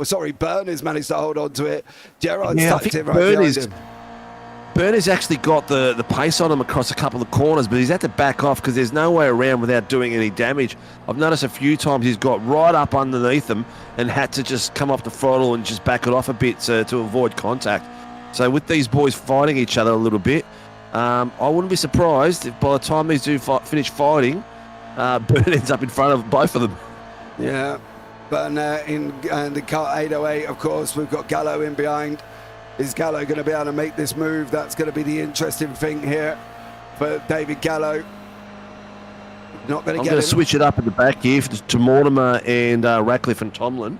Sorry, Byrne has managed to hold on to it. Gerard's tucked it right behind him. Byrne has actually got the pace on him across a couple of corners, but he's had to back off because there's no way around without doing any damage. I've noticed a few times he's got right up underneath them and had to just come off the throttle and just back it off a bit to avoid contact. So with these boys fighting each other a little bit, I wouldn't be surprised if by the time these two finish fighting, Byrne ends up in front of both of them. Yeah, but in the car 808, of course, we've got Gallo in behind. Is Gallo going to be able to make this move? That's going to be the interesting thing here for David Gallo. Not going to get him. I'm going to switch it up at the back here to Mortimer and Ratcliffe and Tomlin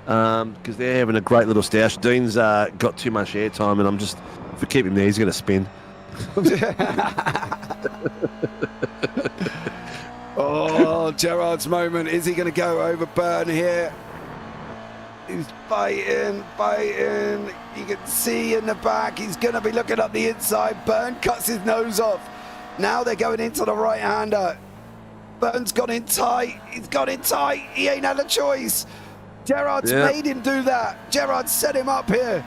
because they're having a great little stoush. Dean's got too much airtime, and I'm just, if we keep him there, he's going to spin. Oh, Gerard's moment. Is he going to go over Byrne here? He's fighting. You can see in the back. He's going to be looking up the inside. Byrne cuts his nose off. Now they're going into the right-hander. Burton's got in tight. He's got in tight. He ain't had a choice. Gerard's made him do that. Gerard set him up here.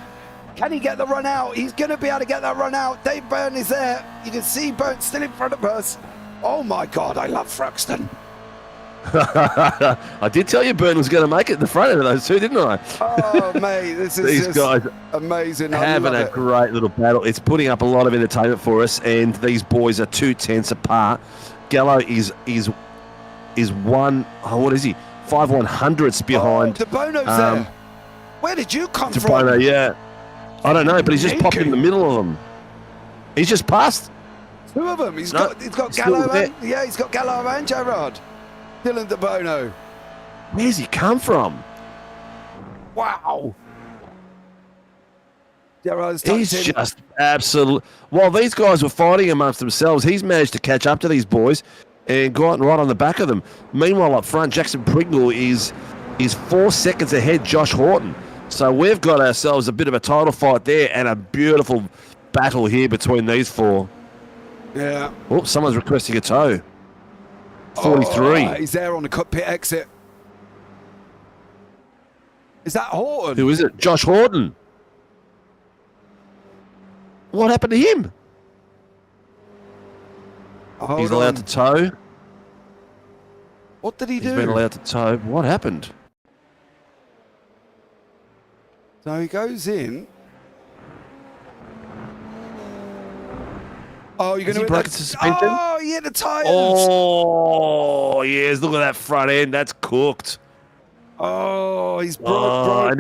Can he get the run out? He's going to be able to get that run out. Dave Burton is there. You can see Burton still in front of us. Oh my God, I love Thruxton. I did tell you Burton was going to make it in the front end of those two, didn't I? Oh, mate, this is These just guys amazing. Having a great little battle. It's putting up a lot of entertainment for us, and these boys are 2/10 apart. Gallo is one. Oh, what is he? 5/100ths behind. De Bono's there. Where did you come De from? Bono, yeah. I don't know, but he's just popped in the middle of them. He's just passed. Two of them. He's got Gallo and he's got Gallo and Gerard. Dylan De Bono. Where's he come from? Wow. Gerard's He's just absolute. While these guys were fighting amongst themselves, he's managed to catch up to these boys and gotten right on the back of them. Meanwhile, up front, Jackson Pringle is 4 seconds ahead Josh Horton. So we've got ourselves a bit of a title fight there and a beautiful battle here between these four. Yeah. Oh, someone's requesting a tow. 43. Oh, he's there on the pit exit. Is that Horton? Who is it? Josh Horton. What happened to him? He's allowed to tow. What did he do? He's been allowed to tow. What happened? So he goes in. Oh, you're going to break suspension? Oh, yeah, the tires. Oh, yes. Look at that front end. That's cooked. Oh, he's broke.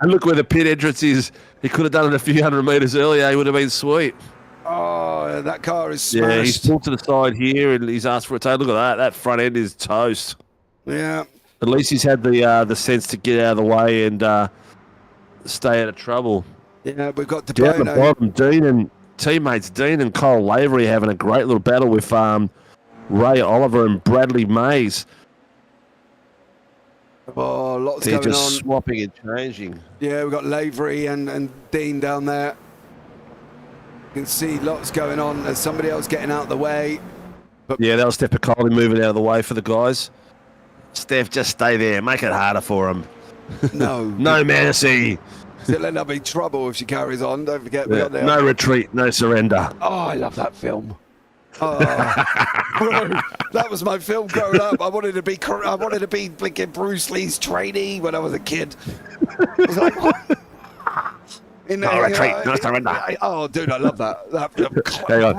And look where the pit entrance is. He could have done it a few hundred meters earlier. He would have been sweet. Oh, that car is smashed. Yeah, he's pulled to the side here and he's asked for a tow. Look at that. That front end is toast. Yeah. At least he's had the sense to get out of the way and stay out of trouble. Yeah, we've got down the bottom. Dean and teammates Dean and Cole Lavery having a great little battle with Ray Oliver and Bradley Mays. Oh, lots They're going on. just swapping and changing. Yeah, we've got Lavery and Dean down there. You can see lots going on. There's somebody else getting out of the way. But yeah, that was Steph Piccoli moving out of the way for the guys. Steph, just stay there. Make it harder for him. No. No mercy. It'll end up in trouble if she carries on. Don't forget, we got there. No retreat, no surrender. Oh, I love that film. Oh, bro, that was my film growing up. I wanted to be blinking Bruce Lee's trainee when I was a kid. I was like, what? No retreat, no surrender. Oh, dude, I love that. Hang on,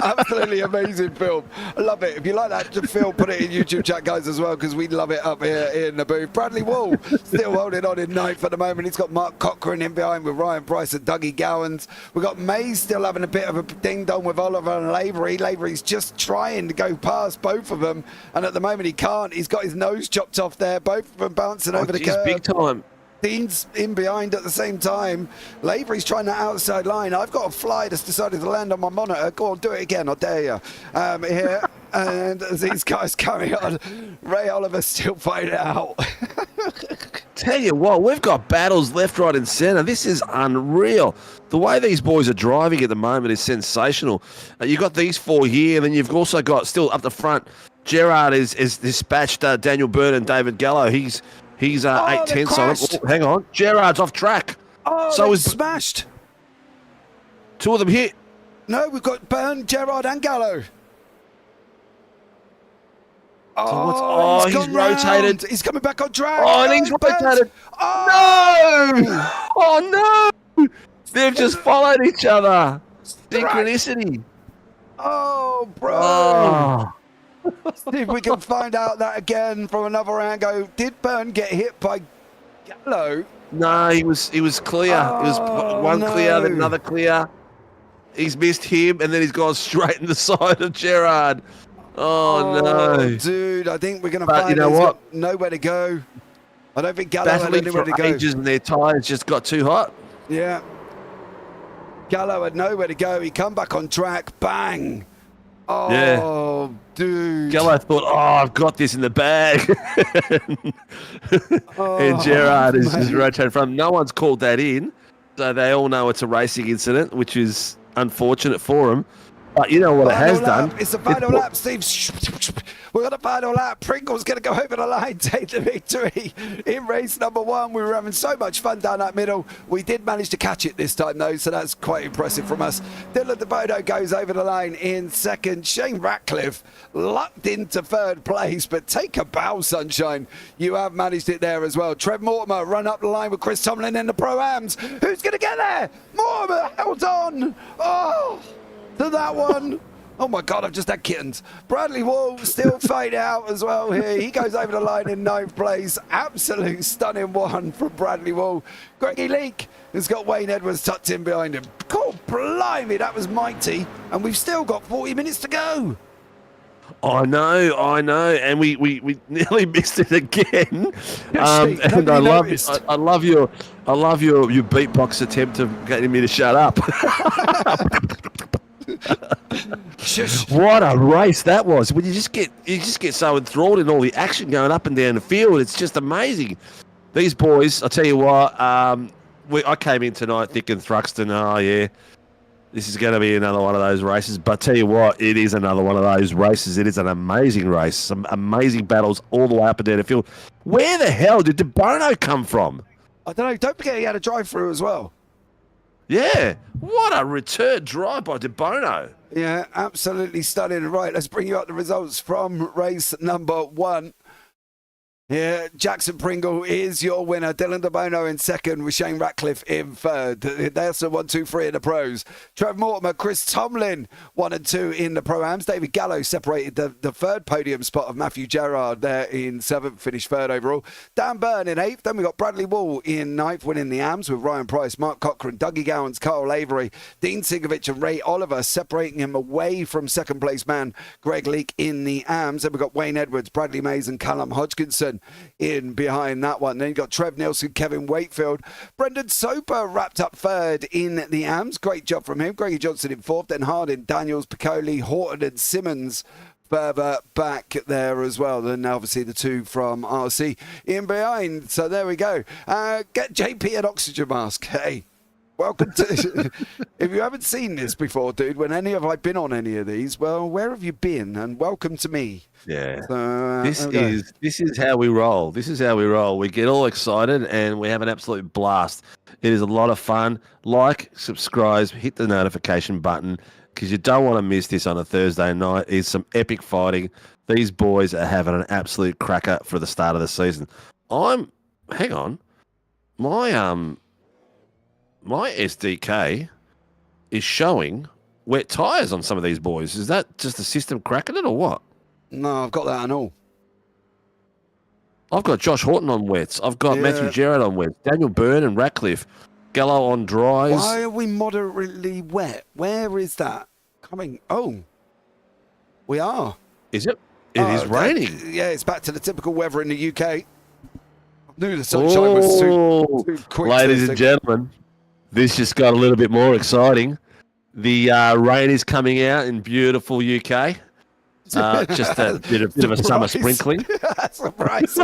Absolutely amazing film. I love it. If you like that film, put it in YouTube chat, guys, as well, because we love it up here in the booth. Bradley Wall still holding on in ninth at the moment. He's got Mark Cochran in behind with Ryan Price and Dougie Gowans. We've got Mays still having a bit of a ding-dong with Oliver and Lavery. Lavery's just trying to go past both of them, and at the moment he can't. He's got his nose chopped off there. Both of them bouncing over the curb. Big time. Dean's in behind at the same time. Lavery's trying that outside line. I've got a fly that's decided to land on my monitor. Go on, do it again, I dare you. Here, and as these guys carry on, Ray Oliver's still fighting it out. Tell you what, we've got battles left, right, and centre. This is unreal. The way these boys are driving at the moment is sensational. You've got these four here, and then you've also got, still up the front, Gerard is dispatched Daniel Byrne and David Gallo. He's 8/10 on it. Oh, hang on. Gerard's off track. Oh, so he's smashed. Two of them hit. No, we've got Byrne, Gerard, and Gallo. Oh, he's rotated. Round. He's coming back on track. Oh, and he's rotated. Oh. No! Oh, no! They've just followed each other. Synchronicity. Oh, bro. Oh. See if we can find out that again from another angle. Did Byrne get hit by Gallo? No, he was clear. It was one clear, then another clear. He's missed him, and then he's gone straight in the side of Gerard. Oh no, dude! I think we're going to find. You know what? Nowhere to go. I don't think Gallo had anywhere to go. Ages and their tyres just got too hot. Yeah. Gallo had nowhere to go. He come back on track. Bang. Oh, yeah. Dude. Gallo thought, I've got this in the bag. And Gerard is rotating from. No one's called that in, so they all know it's a racing incident, which is unfortunate for him. But you know what it has done? It's the final lap, Steve. We've got a final lap. Pringle's going to go over the line, take the victory in race number 1. We were having so much fun down that middle. We did manage to catch it this time, though, so that's quite impressive from us. Dylan DeBono goes over the line in second. Shane Ratcliffe lucked into third place, but take a bow, sunshine. You have managed it there as well. Trev Mortimer run up the line with Chris Tomlin in the Pro-Ams. Who's going to get there? Mortimer held on. Oh, to that one. Oh my God, I've just had kittens. Bradley Wall still fade out as well here. He goes over the line in 9th place. Absolute stunning one from Bradley Wall. Greggy Leake has got Wayne Edwards tucked in behind him. God blimey, that was mighty. And we've still got 40 minutes to go. I know, and we nearly missed it again. And I love it. I love your beatbox attempt of getting me to shut up. What a race that was! When you just get so enthralled in all the action going up and down the field, it's just amazing. These boys, I tell you what, I came in tonight thinking Thruxton, oh yeah, this is going to be another one of those races. But I tell you what, it is another one of those races. It is an amazing race, some amazing battles all the way up and down the field. Where the hell did DeBono come from? I don't know. Don't forget he had a drive-through as well. Yeah, what a return drive by DeBono. Yeah, absolutely stunning. Right, let's bring you up the results from race number 1. Yeah, Jackson Pringle is your winner. Dylan DeBono in second with Shane Ratcliffe in third. That's the 1, 2, 3 in the pros. Trev Mortimer, Chris Tomlin, 1 and 2 in the pro-ams. David Gallo separated the third podium spot of Matthew Gerard there in 7th, finished 3rd overall. Dan Byrne in 8th. Then we got Bradley Wall in 9th, winning the AMS with Ryan Price, Mark Cochran, Dougie Gowans, Carl Avery, Dean Sinkovic and Ray Oliver separating him away from second place man Greg Leake in the AMS. Then we got Wayne Edwards, Bradley Mays and Callum Hodgkinson in behind that one. Then you got Trev Nielsen, Kevin Wakefield. Brendan Soper wrapped up 3rd in the AMS. Great job from him. Greggy Johnson in 4th. Then Hardin, Daniels, Piccoli, Horton and Simmons further back there as well. Then obviously the 2 from RC in behind. So there we go. Get JP an oxygen mask. Hey. Welcome to. If you haven't seen this before, dude, have I been on any of these? Well, where have you been? And welcome to me. Yeah. So, this is how we roll. This is how we roll. We get all excited and we have an absolute blast. It is a lot of fun. Like, subscribe, hit the notification button because you don't want to miss this on a Thursday night. It's some epic fighting. These boys are having an absolute cracker for the start of the season. Hang on, my SDK is showing wet tyres on some of these boys. Is that just the system cracking it or what? No, I've got that and all. I've got Josh Horton on wets. I've got Matthew Gerard on wets. Daniel Byrne and Ratcliffe. Gallo on dries. Why are we moderately wet? Where is that coming? Oh, we are. Is it? It is raining. Yeah, it's back to the typical weather in the UK. I knew the sunshine was too quick. Ladies and gentlemen, this just got a little bit more exciting. The rain is coming out in beautiful UK. Just a bit of a summer sprinkling. Surprise.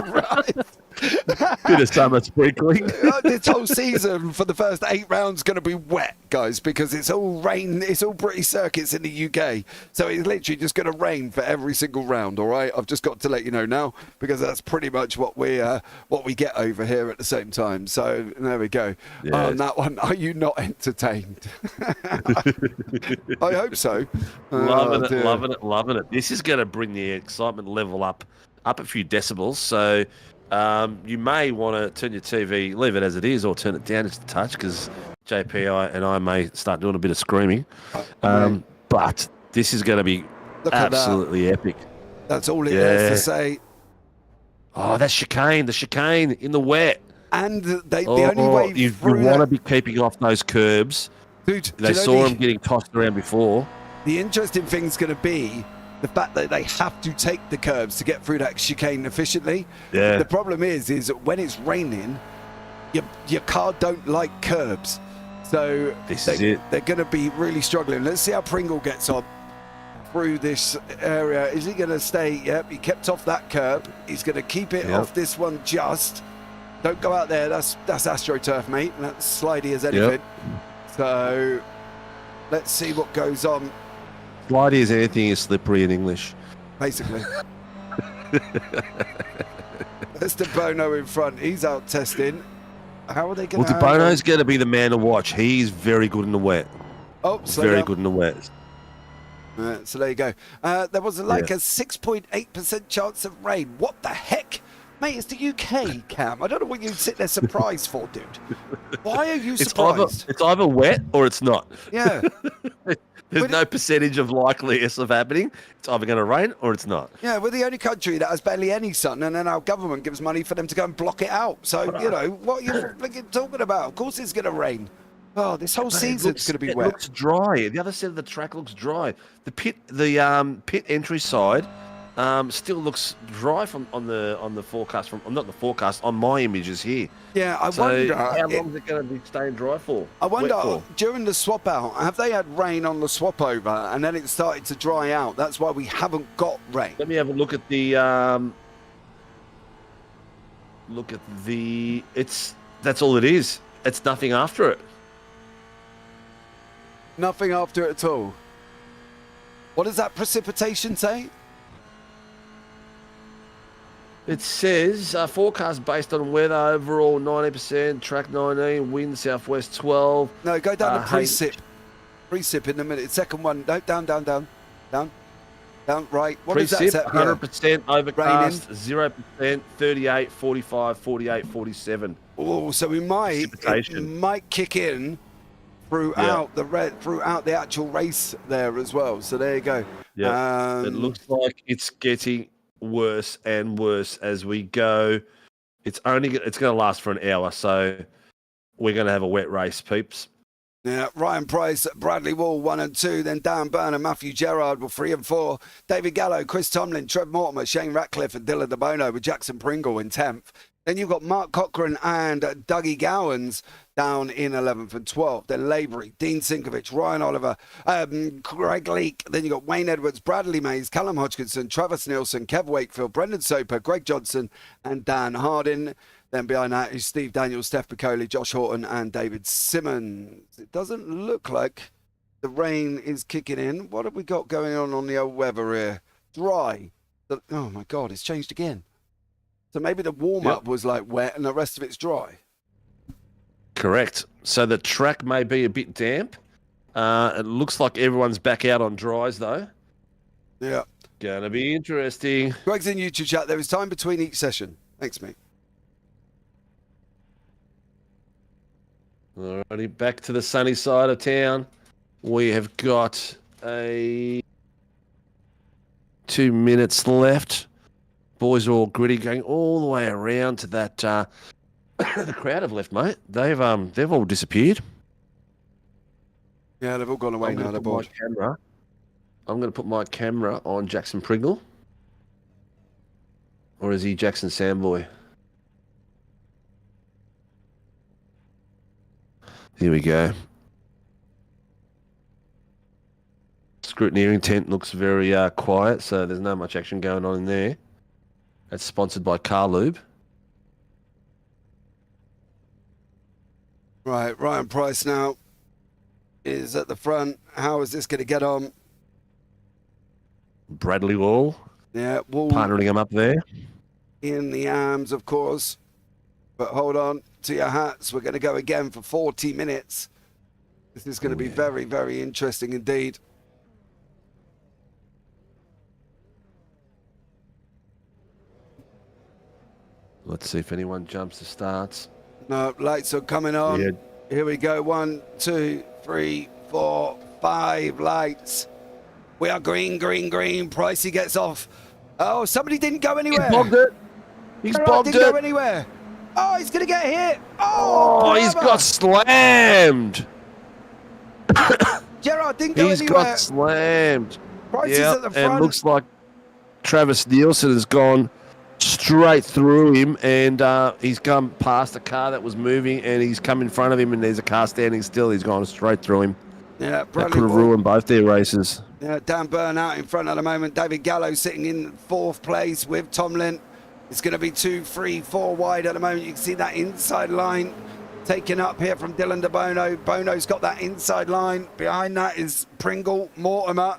Bit of summer sprinkling. This whole season for the first 8 rounds going to be wet, guys, because it's all rain. It's all British circuits in the UK, so it's literally just going to rain for every single round. All right, I've just got to let you know now because that's pretty much what we get over here at the same time. So there we go. Yes. On that one, are you not entertained? I hope so. Loving it. This is going to bring the excitement level up a few decibels. So you may want to turn your TV, leave it as it is, or turn it down just a touch because JP and I may start doing a bit of screaming. But this is going to be absolutely epic. That's all it has to say. Oh, that's chicane. The chicane in the wet. And the only way you want to be keeping off those curbs. Dude, they saw them getting tossed around before. The interesting thing's going to be the fact that they have to take the curbs to get through that chicane efficiently. Yeah. The problem is when it's raining, your car don't like curbs. So they're going to be really struggling. Let's see how Pringle gets on through this area. Is he going to stay? Yep, he kept off that curb. He's going to keep it off this one just. Don't go out there. That's AstroTurf, mate. That's slidey as anything. So Let's see what goes on. Slidey as anything is slippery in English. Basically. There's De Bono in front. He's out testing. How are they going to... Well, De Bono's going to be the man to watch. He's very good in the wet. Oh, very good in the wet. So there you go. There was like a 6.8% chance of rain. What the heck? Mate, it's the UK, Cam. I don't know what you'd sit there surprised for, dude. Why are you surprised? It's either wet or it's not. Yeah. There's no percentage of likeliness of happening. It's either going to rain or it's not. Yeah, we're the only country that has barely any sun, and then our government gives money for them to go and block it out. So, you know, what are you talking about? Of course it's going to rain. Oh, this whole season's going to be wet. It looks dry. The other side of the track looks dry. The pit entry side still looks dry from on the forecast from not the forecast on my images here. Yeah, I wonder how long is it going to be staying dry for? I wonder during the swap out, have they had rain on the swap over and then it started to dry out? That's why we haven't got rain. Let me have a look at the that's all it is. It's nothing after it. Nothing after it at all. What does that precipitation say? It says forecast based on weather overall 90%, track 19, wind southwest 12. No, go down to precip. Precip in a minute. Second one. No, down. Right. What is that? 100% overcast, 0%, 38, 45, 48, 47. Oh, so it might kick in throughout the actual race there as well. So there you go. Yeah. It looks like it's getting worse and worse as we go. It's going to last for an hour, so we're going to have a wet race, peeps. Yeah, Ryan Price, Bradley Wall 1 and 2, then Dan Byrne and Matthew Gerrard were 3 and 4. David Gallo, Chris Tomlin, Trev Mortimer, Shane Ratcliffe and Dylan De Bono with Jackson Pringle in 10th. Then you've got Mark Cochran and Dougie Gowans down in 11th and 12th. Then Lavery, Dean Sinkovic, Ryan Oliver, Greg Leake. Then you've got Wayne Edwards, Bradley Mays, Callum Hodgkinson, Travis Nielsen, Kev Wakefield, Brendan Soper, Greg Johnson and Dan Hardin. Then behind that is Steve Daniels, Steph Piccoli, Josh Horton and David Simmons. It doesn't look like the rain is kicking in. What have we got going on the old weather here? Dry. Oh my God, it's changed again. So maybe the warm-up was like wet and the rest of it's dry. Correct. So the track may be a bit damp. It looks like everyone's back out on dries though. Yeah. Gonna be interesting. Greg's in YouTube chat. There is time between each session. Thanks, mate. Alrighty, back to the sunny side of town. We have got 2 minutes left. Boys are all gritty, going all the way around to that. The crowd have left, mate. They've all disappeared. Yeah, they've all gone away now. They're bored. I'm going to put my camera on Jackson Pringle. Or is he Jackson Samboy? Here we go. Scrutineering tent looks very quiet, so there's not much action going on in there. That's sponsored by Car Lube. Right, Ryan Price now is at the front. How is this going to get on? Bradley Wall. Yeah, Wall. Partnering him up there. In the arms, of course. But hold on to your hats. We're going to go again for 40 minutes. This is going to be very, very interesting indeed. Let's see if anyone jumps the starts. No, lights are coming on. Yeah. Here we go. 1, 2, 3, 4, 5 lights. We are green, green, green. Pricey gets off. Oh, somebody didn't go anywhere. He's bobbed it. He's bobbed it. Didn't go anywhere. Oh, he's going to get hit. Oh, he's got slammed. Gerard didn't go anywhere. He's got slammed. Price is at the front. And looks like Travis Nielsen has gone straight through him, and he's come past a car that was moving, and he's come in front of him, and there's a car standing still. He's gone straight through him. Yeah, that could have ruined both their races. Yeah, Dan Byrne out in front at the moment. David Gallo sitting in 4th place with Tomlin. It's going to be 2, 3, 4 wide at the moment. You can see that inside line taken up here from Dylan DeBono. Bono's got that inside line. Behind that is Pringle, Mortimer,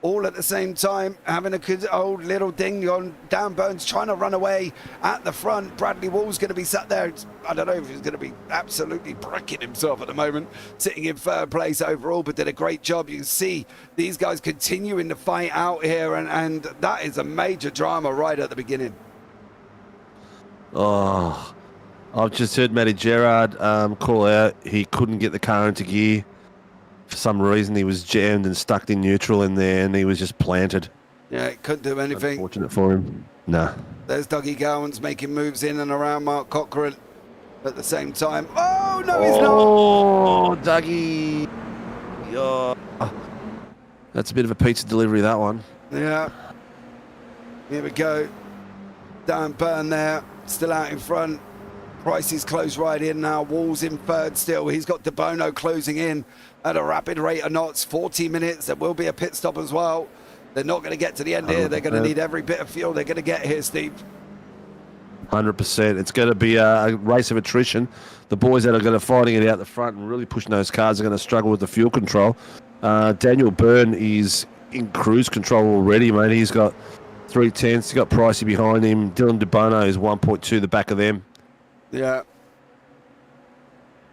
all at the same time, having a good old little ding on. Dan Burns trying to run away at the front. Bradley Wall's going to be sat there. I don't know if he's going to be absolutely bricking himself at the moment, sitting in third place overall, but did a great job. You can see these guys continuing to fight out here, and that is a major drama right at the beginning. Oh, I've just heard Matty Gerard call out he couldn't get the car into gear. For some reason, he was jammed and stuck in neutral in there, and he was just planted. Yeah, couldn't do anything. Unfortunate for him. Nah. There's Dougie Gowans making moves in and around Mark Cochrane at the same time. Oh, no, he's not. Oh, Dougie. Oh. That's a bit of a pizza delivery, that one. Yeah. Here we go. Dan Byrne there, still out in front. Price is close right in now. Wall's in third still. He's got DeBono closing in at a rapid rate of knots. 40 minutes. There will be a pit stop as well. They're not going to get to the end here. They're going to need every bit of fuel they're going to get here, Steve. 100%. It's going to be a race of attrition. The boys that are going to fighting it out the front and really pushing those cars are going to struggle with the fuel control. Daniel Byrne is in cruise control already, mate. He's got 3/10. He's got Pricey behind him. Dylan DeBono is 1.2 the back of them. Yeah.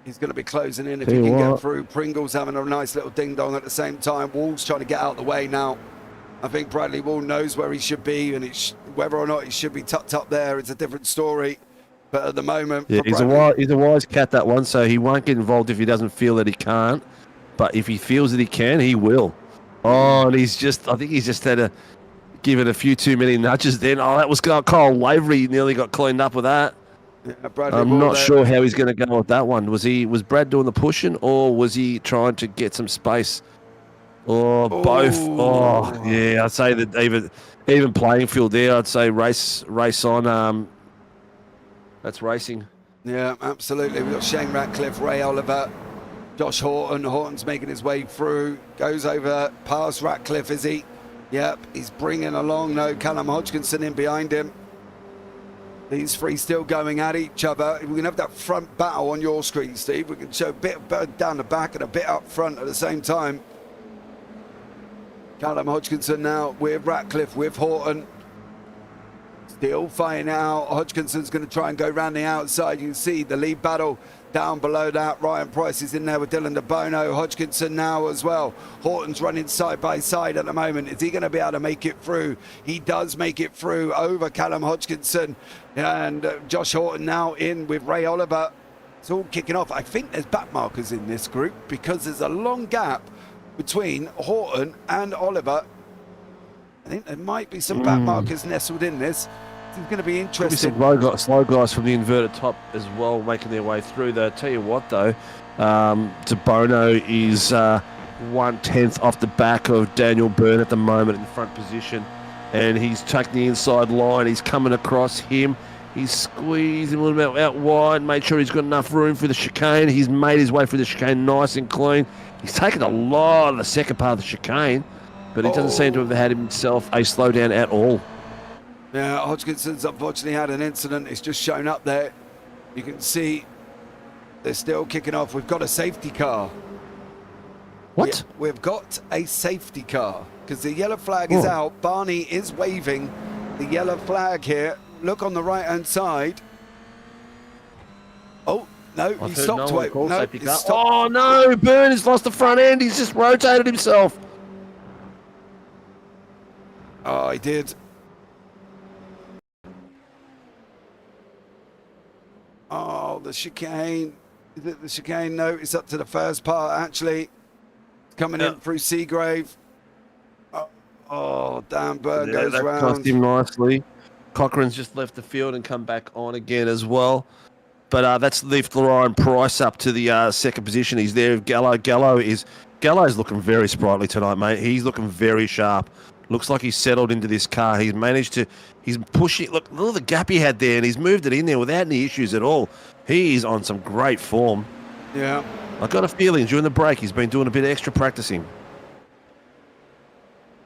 He's going to be closing in if he can get through. Pringle's having a nice little ding-dong at the same time. Wall's trying to get out of the way now. I think Bradley Wall knows where he should be, and whether or not he should be tucked up there, it's a different story. But at the moment... Yeah, he's a wise cat, that one, so he won't get involved if he doesn't feel that he can't. But if he feels that he can, he will. Oh, and I think he's just had to give it a few too many nudges then. Oh, that was Kyle Lavery nearly got cleaned up with that. Yeah, I'm not sure how he's going to go with that one. Was Brad doing the pushing, or was he trying to get some space? Or both? Oh, yeah, I'd say that even playing field there, I'd say race on. That's racing. Yeah, absolutely. We've got Shane Ratcliffe, Ray Oliver, Josh Horton. Horton's making his way through. Goes over past Ratcliffe, is he? Yep, he's bringing along, Callum Hodgkinson in behind him. These three still going at each other. We can have that front battle on your screen, Steve. We can show a bit down the back and a bit up front at the same time. Callum Hodgkinson now with Ratcliffe, with Horton. Still fighting out. Hodgkinson's going to try and go round the outside. You can see the lead battle down below that. Ryan Price is in there with Dylan DeBono. Hodgkinson now as well. Horton's running side by side at the moment. Is he going to be able to make it through? He does make it through over Callum Hodgkinson. And Josh Horton now in with Ray Oliver. It's all kicking off. I think there's back markers in this group because there's a long gap between Horton and Oliver. I think there might be some back markers nestled in this. It's going to be interesting. Some slow guys from the inverted top as well making their way through. Though, tell you what, though, DeBono is 1/10 off the back of Daniel Byrne at the moment in the front position, and he's taking the inside line. He's coming across him. He's squeezing a little bit out wide, made sure he's got enough room for the chicane. He's made his way through the chicane nice and clean. He's taken a lot of the second part of the chicane, but he doesn't seem to have had himself a slowdown at all. Yeah, Hodgkinson's unfortunately had an incident. It's just shown up there. You can see they're still kicking off. We've got a safety car. What? Yeah, we've got a safety car because the yellow flag is out. Barney is waving the yellow flag here. Look on the right-hand side. Oh, no, he stopped. Oh, no, Byrne has lost the front end. He's just rotated himself. Oh, he did. Oh, the chicane. Is it the chicane? No, it's up to the first part, actually. It's coming in through Seagrave. Oh, Dan Byrne goes that round. Cost him nicely. Cochrane's just left the field and come back on again as well. But that's left Ryan Price up to the second position. He's there with Gallo. Gallo's looking very sprightly tonight, mate. He's looking very sharp. Looks like he's settled into this car. He's managed to, he's pushing, look at the gap he had there, and he's moved it in there without any issues at all. He is on some great form. Yeah. I got a feeling during the break he's been doing a bit of extra practicing.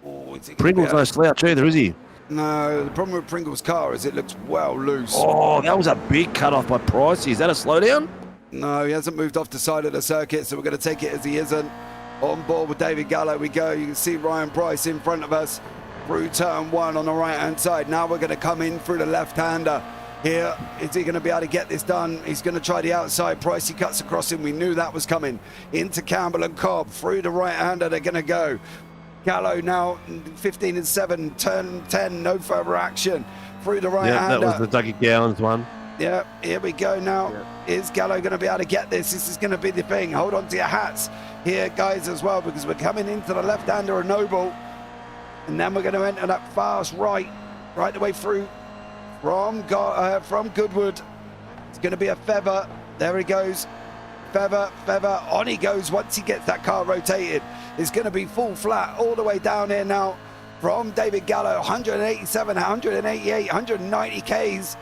Oh, Pringle's no slouch either, is he? No, the problem with Pringle's car is it looks well loose. Oh, that was a big cut off by Pricey. Is that a slowdown? No, he hasn't moved off the side of the circuit, so we're going to take it as he isn't. On board with David Gallo we go. You can see Ryan Price in front of us through turn 1 on the right-hand side. Now we're going to come in through the left-hander. Here, is he going to be able to get this done? He's going to try the outside. Pricey cuts across him. We knew that was coming. Into Campbell and Cobb. Through the right-hander, they're going to go. Gallo now 15 and 7, turn 10, no further action. Through the right-hander. Yeah, that was the Dougie Gowans one. Yeah, here we go now. Yeah. Is Gallo going to be able to get this? This is going to be the thing. Hold on to your hats here, guys, as well, because we're coming into the left-hander of Noble. And then we're going to enter that fast right the way through from Goodwood. It's going to be a feather. There he goes. Feather. On he goes once he gets that car rotated. It's going to be full flat all the way down here now from David Gallo. 187, 188, 190 Ks.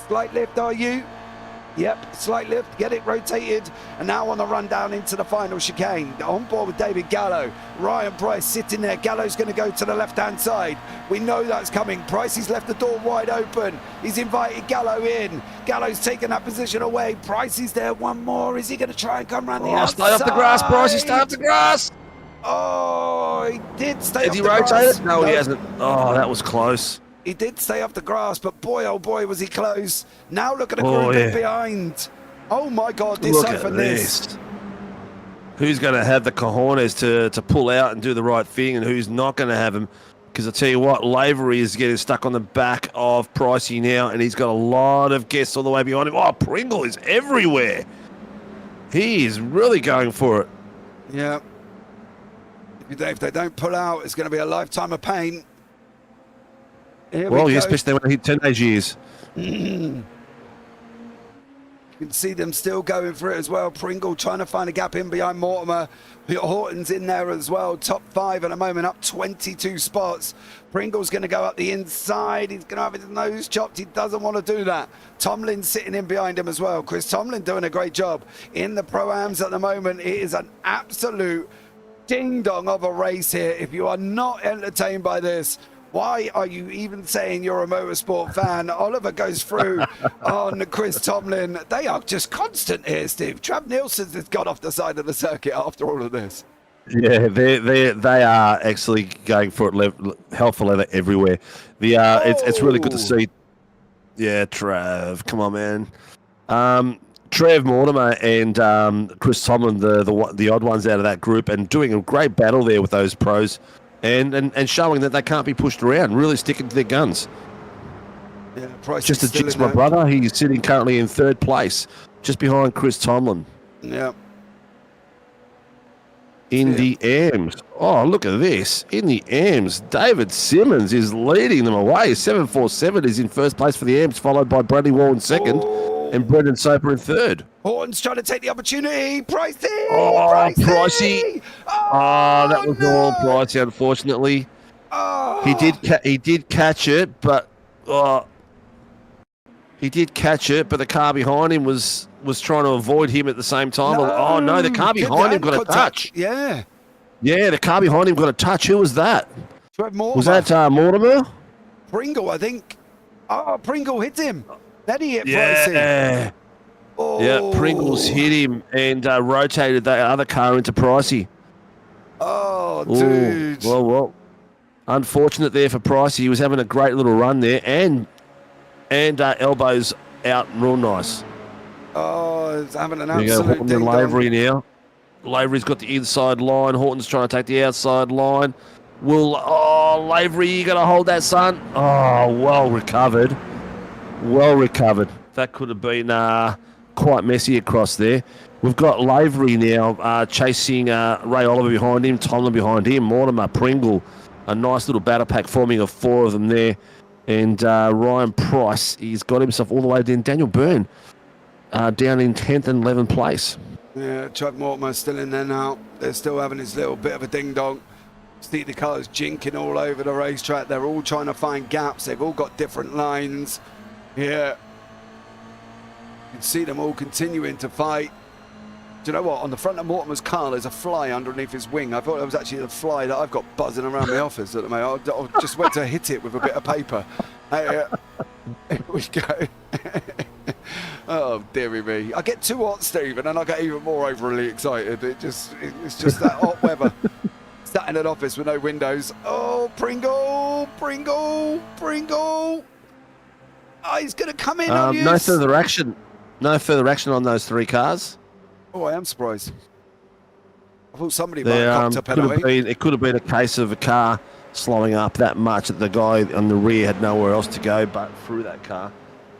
Slight lift, are you? Yep, slight lift, get it rotated, and now on the run down into the final chicane. On board with David Gallo. Ryan Price sitting there. Gallo's going to go to the left-hand side. We know that's coming. Pricey's left the door wide open. He's invited Gallo in. Gallo's taken that position away. Pricey's there. One more. Is he going to try and come around the outside? Stay off the grass, Pricey. Stay off the grass. Oh, he did stay off the grass. Did he rotate it? No, he No. hasn't. Oh, that was close. He did stay off the grass, but boy, oh boy, was he close. Now look at the group in behind. Oh my God, decipher this. Who's going to have the cojones to pull out and do the right thing, and who's not going to have him? Because I tell you what, Lavery is getting stuck on the back of Pricey now, and he's got a lot of guests all the way behind him. Oh, Pringle is everywhere. He is really going for it. Yeah. If they don't pull out, it's going to be a lifetime of pain. Well, yeah, especially when they hit teenage years. You can see them still going for it as well. Pringle trying to find a gap in behind Mortimer. Horton's in there as well. Top 5 at the moment, up 22 spots. Pringle's going to go up the inside. He's going to have his nose chopped. He doesn't want to do that. Tomlin's sitting in behind him as well. Chris Tomlin doing a great job in the Pro-Ams at the moment. It is an absolute ding-dong of a race here. If you are not entertained by this, why are you even saying you're a motorsport fan? Oliver goes through on Chris Tomlin. They are just constant here, Steve. Trav Nielsen's has got off the side of the circuit after all of this. Yeah, they are actually going for it hell for leather everywhere. It's really good to see. Yeah, Trav, come on, man. Trev Mortimer and Chris Tomlin, the odd ones out of that group, and doing a great battle there with those pros. And showing that they can't be pushed around, really sticking to their guns. Yeah, Price just to jinx my brother, he's sitting currently in 3rd place, just behind Chris Tomlin. Yeah. In the AMs. Oh, look at this. In the AMs, David Simmons is leading them away. 747 is in 1st place for the AMs, followed by Bradley Wall in 2nd, and Brendan Soper in 3rd. Horton's trying to take the opportunity. Pricey! Oh, Pricey! Oh, that was all Pricey, unfortunately. Oh. He did catch it, but the car behind him was trying to avoid him at the same time. No, the car behind him got a touch. Yeah. Yeah, the car behind him got a touch. Who was that? Was that Mortimer? Pringle, I think. Oh, Pringle hit him. Then he hit Yeah. Pricey. Oh. Yeah, Pringles hit him and rotated that other car into Pricey. Oh, dude. Well. Unfortunate there for Pricey. He was having a great little run there, and elbows out real nice. Oh, he's having an There you go, absolute Horton and ding-dong. Lavery now. Lavery's got the inside line. Horton's trying to take the outside line. Lavery, you got to hold that, son. Oh, well recovered. Well recovered. That could have been quite messy across there. We've got Lavery now chasing Ray Oliver behind him, Tomlin behind him, Mortimer, Pringle. A nice little battle pack forming of 4 of them there. And Ryan Price, he's got himself all the way down. Daniel Byrne down in 10th and 11th place. Yeah, Chuck Mortimer's still in there now. They're still having his little bit of a ding-dong. See the cars jinking all over the racetrack. They're all trying to find gaps. They've all got different lines. Yeah. You can see them all continuing to fight. Do you know what? On the front of Mortimer's car, there's a fly underneath his wing. I thought it was actually the fly that I've got buzzing around my office at the moment. I just went to hit it with a bit of paper. Here we go. Oh, dearie me. I get too hot, Stephen, and I get even more overly excited. It's just that hot weather. Sat in an office with no windows. Oh, Pringle! Pringle! Pringle! Oh, he's going to come in on you. No further action. No further action on those 3 cars. Oh, I am surprised. I thought somebody might have copped a penalty. It could have been a case of a car slowing up that much that the guy on the rear had nowhere else to go but through that car.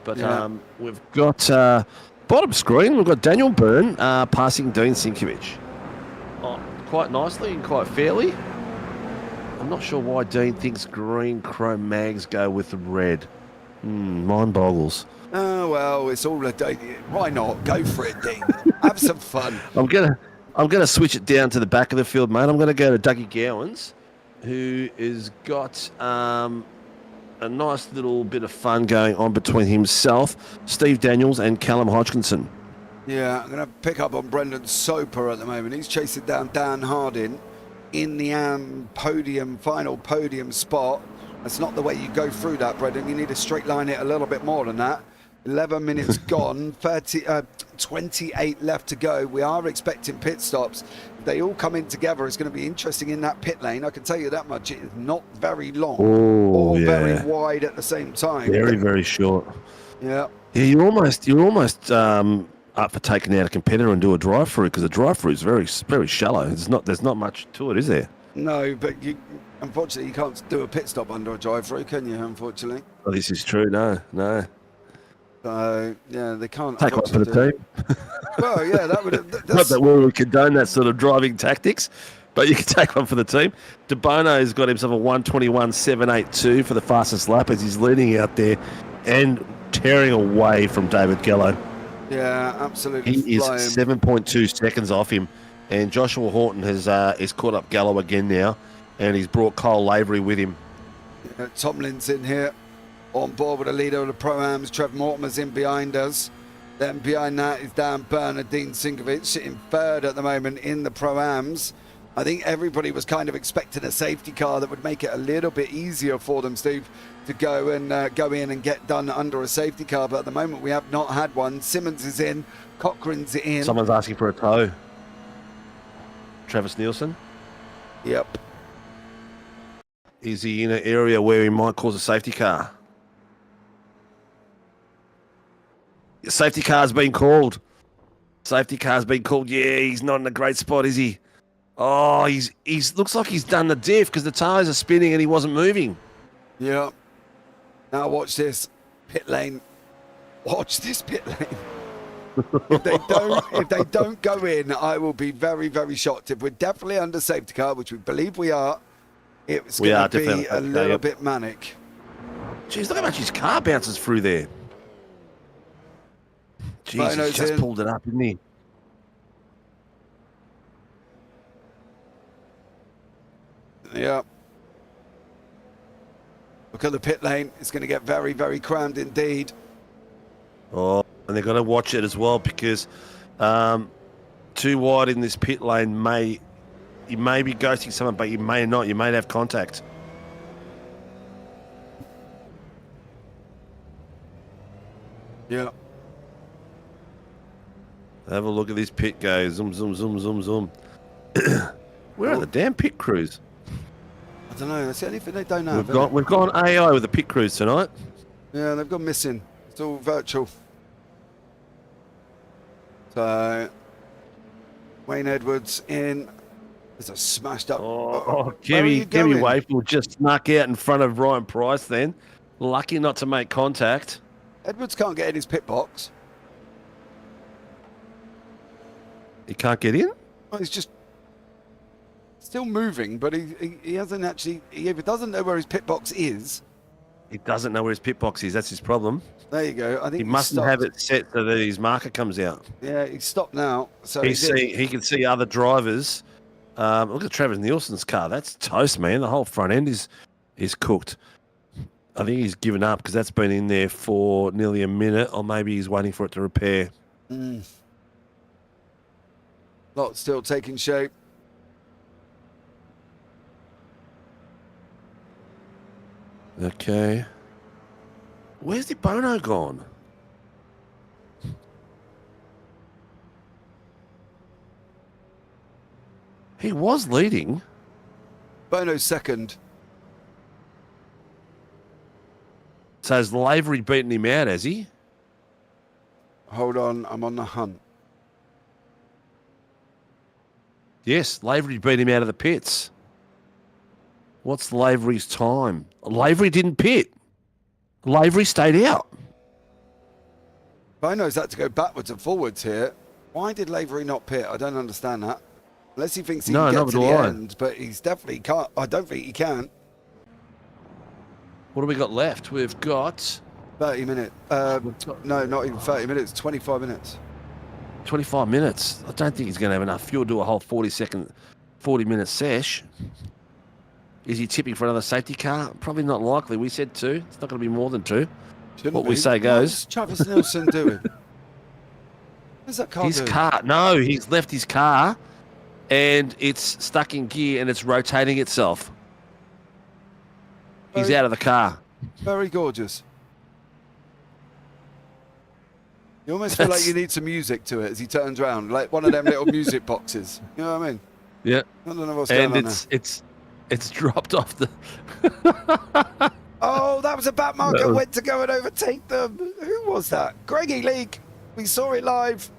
But we've got bottom screen. We've got Daniel Byrne passing Dean Sinkovic. Quite nicely and quite fairly. I'm not sure why Dean thinks green chrome mags go with the red. Mind boggles. Oh, well, it's all a day. Why not? Go for it, Dean. Have some fun. I'm gonna switch it down to the back of the field, mate. I'm gonna go to Dougie Gowans, who has got a nice little bit of fun going on between himself, Steve Daniels, and Callum Hodgkinson. Yeah, I'm going to pick up on Brendan Soper at the moment. He's chasing down Dan Hardin in the final podium spot. That's not the way you go through that, Brendan. You need to straight line it a little bit more than that. 11 minutes gone, 28 left to go. We are expecting pit stops. They all come in together. It's going to be interesting in that pit lane. I can tell you that much. It is not very long or very wide at the same time. Very, very short. Yeah. Yeah, you're almost up for taking out a competitor and do a drive-through because the drive-through is very, very shallow. There's not much to it, is there? No, but unfortunately you can't do a pit stop under a drive-through, can you? Unfortunately. Oh, this is true. No. So yeah, they can't take one for the team. Well, yeah, that would. Not that we would condone that sort of driving tactics, but you can take one for the team. De Bono's got himself a 1:21.782 for the fastest lap as he's leading out there and tearing away from David Gallo. Yeah, absolutely. He is 7.2 seconds off him, and Joshua Horton has caught up Gallo again now, and he's brought Kyle Lavery with him. Yeah, Tomlin's in here, on board with the leader of the Pro-Ams. Trev Mortimer's in behind us. Then behind that is Dan Byrne, Dean Sinkovic, sitting third at the moment in the Pro-Ams. I think everybody was kind of expecting a safety car that would make it a little bit easier for them, Steve, to go in and get done under a safety car. But at the moment, we have not had one. Simmons is in. Cochrane's in. Someone's asking for a tow. Travis Nielsen? Yep. Is he in an area where he might cause a safety car? Safety car's been called. Safety car's been called. Yeah, he's not in a great spot, is he? Oh, he's looks like he's done the diff because the tyres are spinning and he wasn't moving. Yeah. Now watch this pit lane. Watch this pit lane. If they don't go in, I will be very, very shocked. If we're definitely under safety car, which we believe we are, it's going to be a little bit manic. Jeez, look how much his car bounces through there. Jeez, he's just pulled it up, didn't he? Yeah. Look at the pit lane. It's going to get very, very crammed indeed. Oh, and they've got to watch it as well because too wide in this pit lane you may be ghosting someone, but you may not. You may have contact. Yeah. Have a look at this pit go. Zoom, zoom, zoom, zoom, zoom. Where are the damn pit crews? I don't know. That's the only thing they don't have. We've gone AI with the pit crews tonight. Yeah, they've gone missing. It's all virtual. So, Wayne Edwards in. There's a smashed up. Kevy Wayfield just snuck out in front of Ryan Price then. Lucky not to make contact. Edwards can't get in his pit box. He can't get in? Well, he's just still moving, but he hasn't actually. He either doesn't know where his pit box is. He doesn't know where his pit box is. That's his problem. There you go. I think he mustn't have it set so that his marker comes out. Yeah, he's stopped now. So he can see other drivers. Look at Travis Nielsen's car. That's toast, man. The whole front end is cooked. I think he's given up because that's been in there for nearly a minute, or maybe he's waiting for it to repair. Lot still taking shape. Okay. Where's the Bono gone? He was leading. Bono's second. So has Lavery beaten him out, has he? Hold on, I'm on the hunt. Yes, Lavery beat him out of the pits. What's Lavery's time? Lavery didn't pit. Lavery stayed out. Bono's had to go backwards and forwards here. Why did Lavery not pit? I don't understand that. Unless he thinks he can get to the end, but he's definitely can't. I don't think he can. What do we got left? We've got 30 minutes. No, not even 30 minutes. 25 minutes. 25 minutes. I don't think he's going to have enough fuel to do a whole 40-minute sesh. Is he tipping for another safety car? Probably not likely. We said 2. It's not going to be more than 2. What we say goes. What's Travis Nielsen doing? What's that car doing? No, he's left his car and it's stuck in gear and it's rotating itself. He's out of the car. Very gorgeous. You almost feel like you need some music to it as he turns around, like one of them little music boxes. You know what I mean? Yeah. I don't know what's going on there. It's dropped off the... Oh, that was a back marker. Went to go and overtake them. Who was that? Greggy Leak. We saw it live.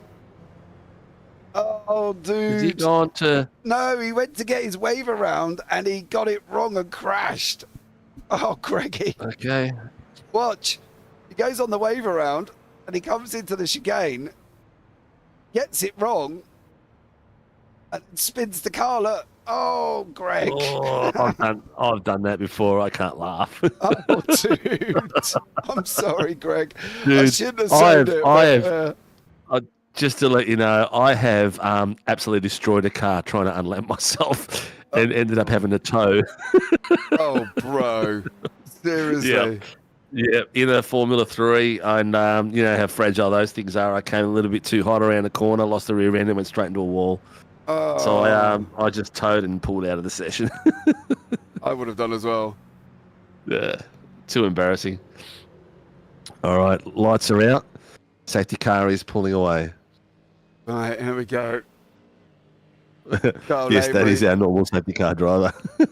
Oh, dude. Has he gone to... No, he went to get his wave around and he got it wrong and crashed. Oh, Greggy. Okay. Watch. He goes on the wave around and he comes into the chicane, gets it wrong, and spins the car. Look. Oh, Greg. Oh, I've done that before. I can't laugh. Oh, dude. I'm sorry, Greg. Dude, I shouldn't have said it. Just to let you know, I have absolutely destroyed a car trying to unlamp myself and ended up having to tow. Oh, bro. Seriously. Yeah, in a Formula 3, and you know how fragile those things are. I came a little bit too hot around the corner, lost the rear end, and went straight into a wall. Oh. So I just towed and pulled out of the session. I would have done as well. Yeah, too embarrassing. All right, lights are out. Safety car is pulling away. Right, here we go. Yes, that is our normal safety car driver. Oh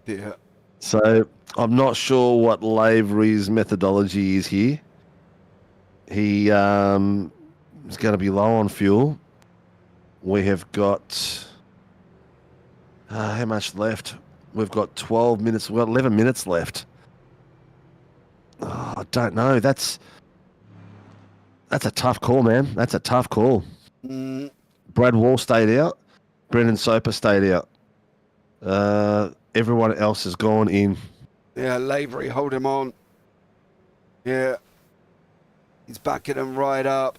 dear. So I'm not sure what Lavery's methodology is here. He is going to be low on fuel. We have got how much left? We've got 12 minutes. We've got 11 minutes left. Oh, I don't know. That's a tough call, man. That's a tough call. Brad Wall stayed out. Brendan Soper stayed out. Everyone else has gone in. Yeah, Lavery, hold him on. Yeah. He's backing him right up.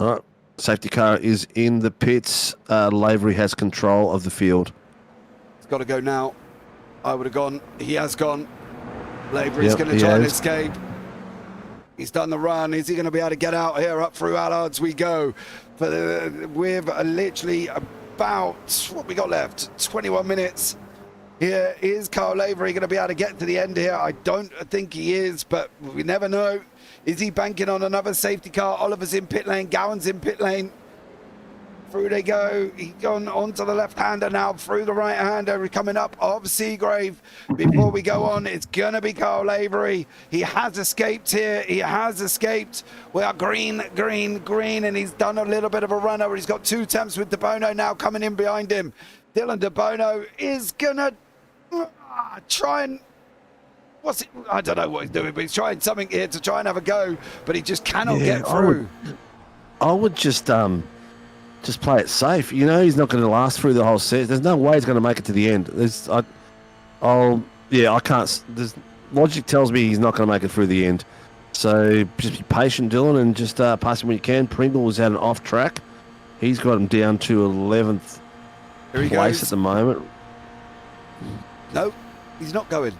All right. Safety car is in the pits. Lavery has control of the field. He's got to go now. I would have gone. He has gone. Lavery's going to try and escape. He's done the run. Is he going to be able to get out here? Up through Allards we go. With literally about, what we got left? 21 minutes. Here is Kyle Lavery going to be able to get to the end here? I don't think he is, but we never know. Is he banking on another safety car? Oliver's in pit lane. Gowan's in pit lane. Through they go. He's gone onto the left-hander now. Through the right-hander. Coming up of Seagrave. Before we go on, it's going to be Kyle Lavery. He has escaped here. He has escaped. We are green, and he's done a little bit of a runner. He's got 2 attempts with De Bono now coming in behind him. Dylan De Bono is going to try and... What's it? I don't know what he's doing, but he's trying something here to try and have a go, but he just cannot get through. I would just play it safe. You know, he's not going to last through the whole set. There's no way he's going to make it to the end. I can't. Logic tells me he's not going to make it through the end. So just be patient, Dylan, and just pass him when you can. Pringle was out and off track. He's got him down to 11th place at the moment. No, he's not going.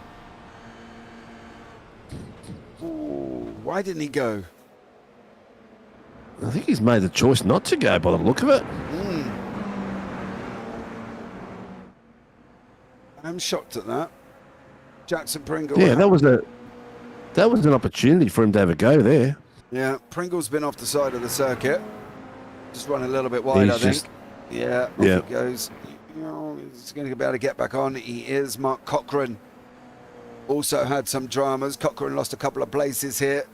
Ooh, why didn't he go? I think he's made the choice not to go by the look of it. I'm shocked at that. Jackson Pringle. Yeah, that was an opportunity for him to have a go there. Yeah, Pringle's been off the side of the circuit. Just run a little bit wide, I think. Yeah, off he goes. He's going to be able to get back on. He is. Mark Cochrane also had some dramas. Cochrane lost a couple of places here.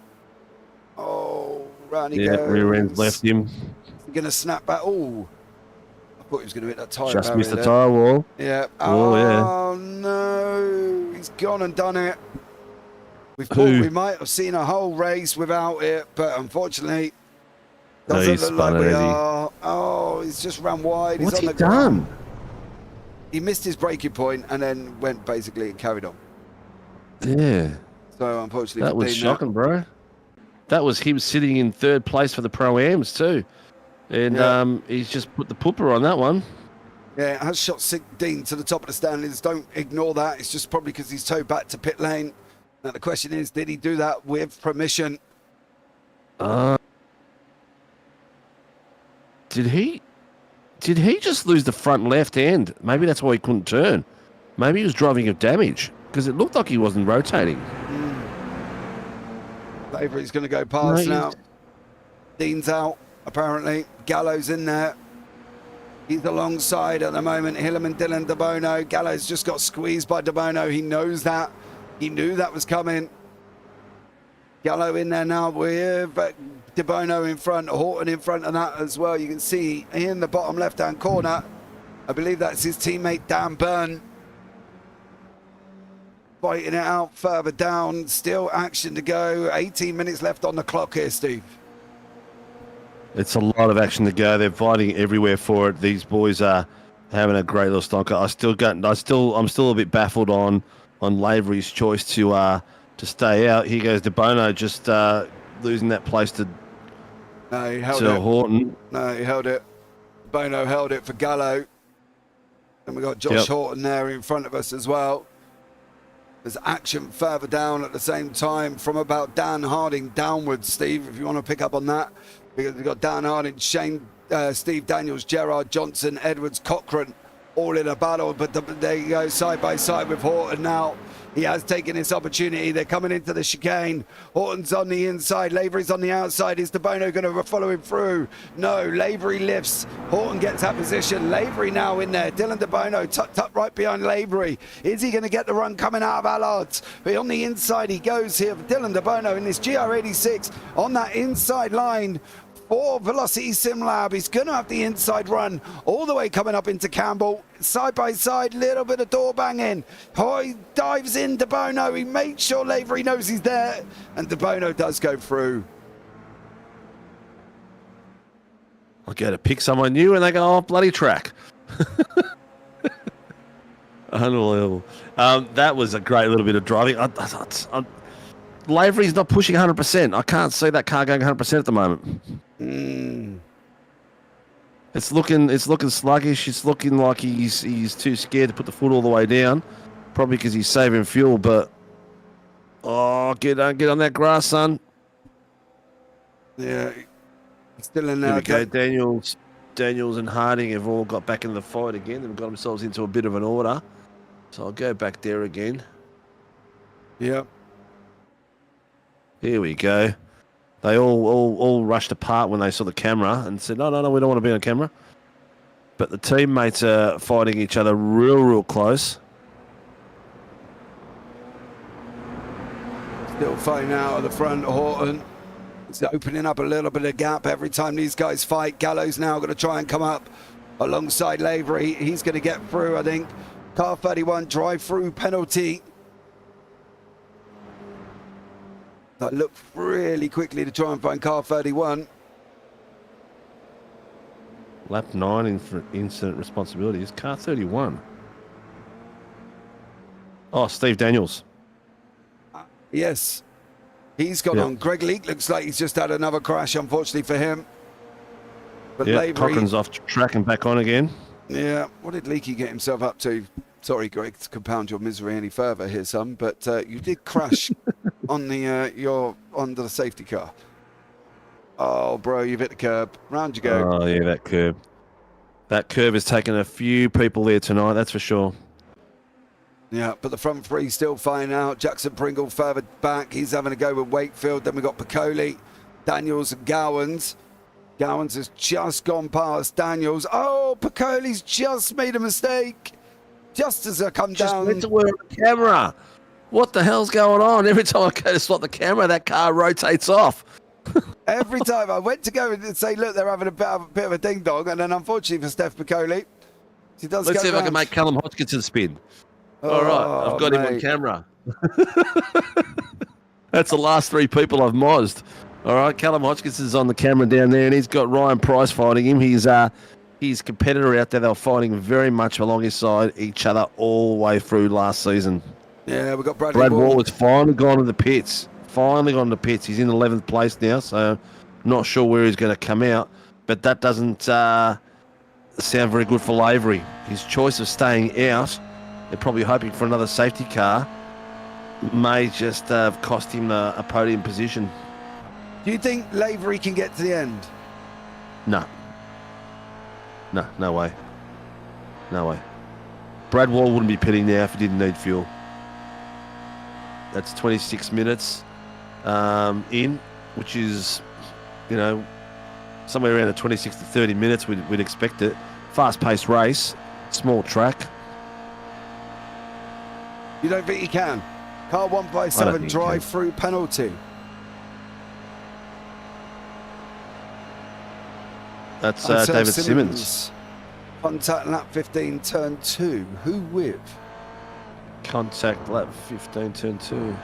Oh, round he goes. Rear end left him. He's going to snap back. Oh, I thought he was going to hit that tyre. Just missed the tyre wall. Yeah. Oh, no. He's gone and done it. We thought we might have seen a whole race without it, but unfortunately, doesn't look like we are. Oh, he's just ran wide. What's he's on he the ground. done? He missed his braking point and then went basically and carried on. Yeah. So unfortunately, that was shocking, bro. That was him sitting in third place for the Pro-Ams too. And he's just put the pooper on that one. Yeah, it has shot Dean to the top of the standings. Don't ignore that. It's just probably because he's towed back to pit lane. Now the question is, did he do that with permission? Did he just lose the front left end? Maybe that's why he couldn't turn. Maybe he was driving of damage because it looked like he wasn't rotating. Lavery's going to go past now. Dean's out, apparently. Gallows in there. He's alongside at the moment. Hillam and Dylan De Bono. Gallows just got squeezed by De Bono. He knows that. He knew that was coming. Gallo in there now with De Bono in front, Horton in front of that as well. You can see in the bottom left-hand corner, I believe that's his teammate Dan Byrne. Fighting it out further down. Still action to go. 18 minutes left on the clock here, Steve. It's a lot of action to go. They're fighting everywhere for it. These boys are having a great little stonker. I'm still a bit baffled on Lavery's choice to stay out. Here goes De Bono just losing that place to Horton. No, he held it. Bono held it for Gallo. And we got Josh Horton there in front of us as well. There's action further down at the same time from about Dan Harding downwards, Steve, if you want to pick up on that. Because we've got Dan Harding, Shane, Steve Daniels, Gerard Johnson, Edwards, Cochrane, all in a battle. But there you go, side by side with Horton now. He has taken this opportunity. They're coming into the chicane. Horton's on the inside. Lavery's on the outside. Is De Bono going to follow him through? No. Lavery lifts. Horton gets that position. Lavery now in there. Dylan De Bono tucked up right behind Lavery. Is he going to get the run coming out of Allards? But on the inside he goes here. Dylan De Bono in this GR86 on that inside line. For Velocity Sim Lab, he's going to have the inside run all the way coming up into Campbell. Side by side, little bit of door banging. Oh, he dives in, De Bono. He makes sure Lavery knows he's there. And De Bono does go through. I go to pick someone new and they go off bloody track. Unbelievable. That was a great little bit of driving. Lavery's not pushing 100%. I can't see that car going 100% at the moment. It's looking sluggish. It's looking like he's too scared to put the foot all the way down, probably because he's saving fuel. But get on that grass, son. Yeah, he's still in there. There we go. Daniels and Harding have all got back into the fight again. They've got themselves into a bit of an order. So I'll go back there again. Yeah. Here we go. They all rushed apart when they saw the camera and said, no, we don't want to be on camera. But the teammates are fighting each other real close. Still fighting out of the front, Horton. It's opening up a little bit of gap every time these guys fight. Gallo's now going to try and come up alongside Lavery. He's going to get through, I think. Car 31 drive-through penalty. I look really quickly to try and find car 31. Lap 9 for incident responsibilities. Car 31. Oh, Steve Daniels. Yes. He's gone on. Greg Leake looks like he's just had another crash, unfortunately for him. But Lavery... Cochrane's off track and back on again. Yeah. What did Leakey get himself up to? Sorry, Greg, to compound your misery any further here, son, but you did crash on the under the safety car. Oh, bro, you've hit the curb. Round you go. Oh, yeah, that curb. That curb has taken a few people there tonight, that's for sure. Yeah, but the front three still fighting out. Jackson Pringle further back. He's having a go with Wakefield. Then we've got Piccoli, Daniels and Gowans. Gowans has just gone past Daniels. Oh, Oh, Piccoli's just made a mistake. Just as I come Just down. went to work the camera. What the hell's going on? Every time I go to swap the camera, that car rotates off. Every time I went to go and say, look, they're having a bit of a ding dong, and then unfortunately for Steph Piccoli, she does. Let's go see if I can round. make Callum Hodgkinson spin. All right, I've got him on camera. That's the last 3 people I've mozzed. All right, Callum Hodgkinson's on the camera down there, and he's got Ryan Price fighting him. His competitor out there. They were fighting very much alongside each other all the way through last season. Yeah, we've got Brad Wall has finally gone to the pits. He's in 11th place now, so not sure where he's going to come out. But that doesn't sound very good for Lavery. His choice of staying out and probably hoping for another safety car may just have cost him a podium position. Do you think Lavery can get to the end? No, no way. No way. Brad Wall wouldn't be pitting now if he didn't need fuel. That's 26 minutes in, which is, somewhere around the 26 to 30 minutes we'd expect it. Fast-paced race, small track. You don't think he can? Car 157 drive-through penalty. That's David Simmons. Contact lap 15, turn 2. Who with? Contact lap 15, turn 2.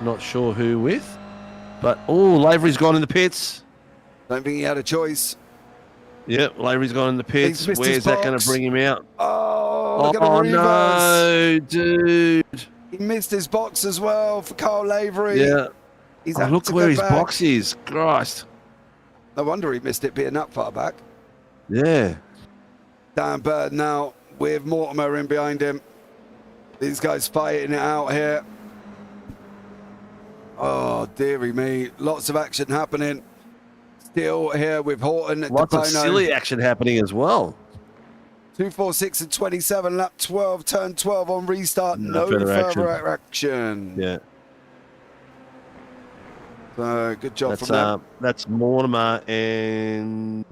Not sure who with. But, Lavery's gone in the pits. Don't think he had a choice. Yep, Lavery's gone in the pits. Where's that going to bring him out? Oh, look at the reverse. No, dude. He missed his box as well for Carl Lavery. Yeah. He's Look where his box is. Christ. No wonder he missed it being that far back. Yeah. Dan Bird now with Mortimer in behind him. These guys fighting it out here. Oh, dearie me. Lots of action happening. Still here with Horton. Lots of silly action happening as well. 246 and 27, lap 12, turn 12 on restart. No further action. Yeah. So good job from them. That's Mortimer and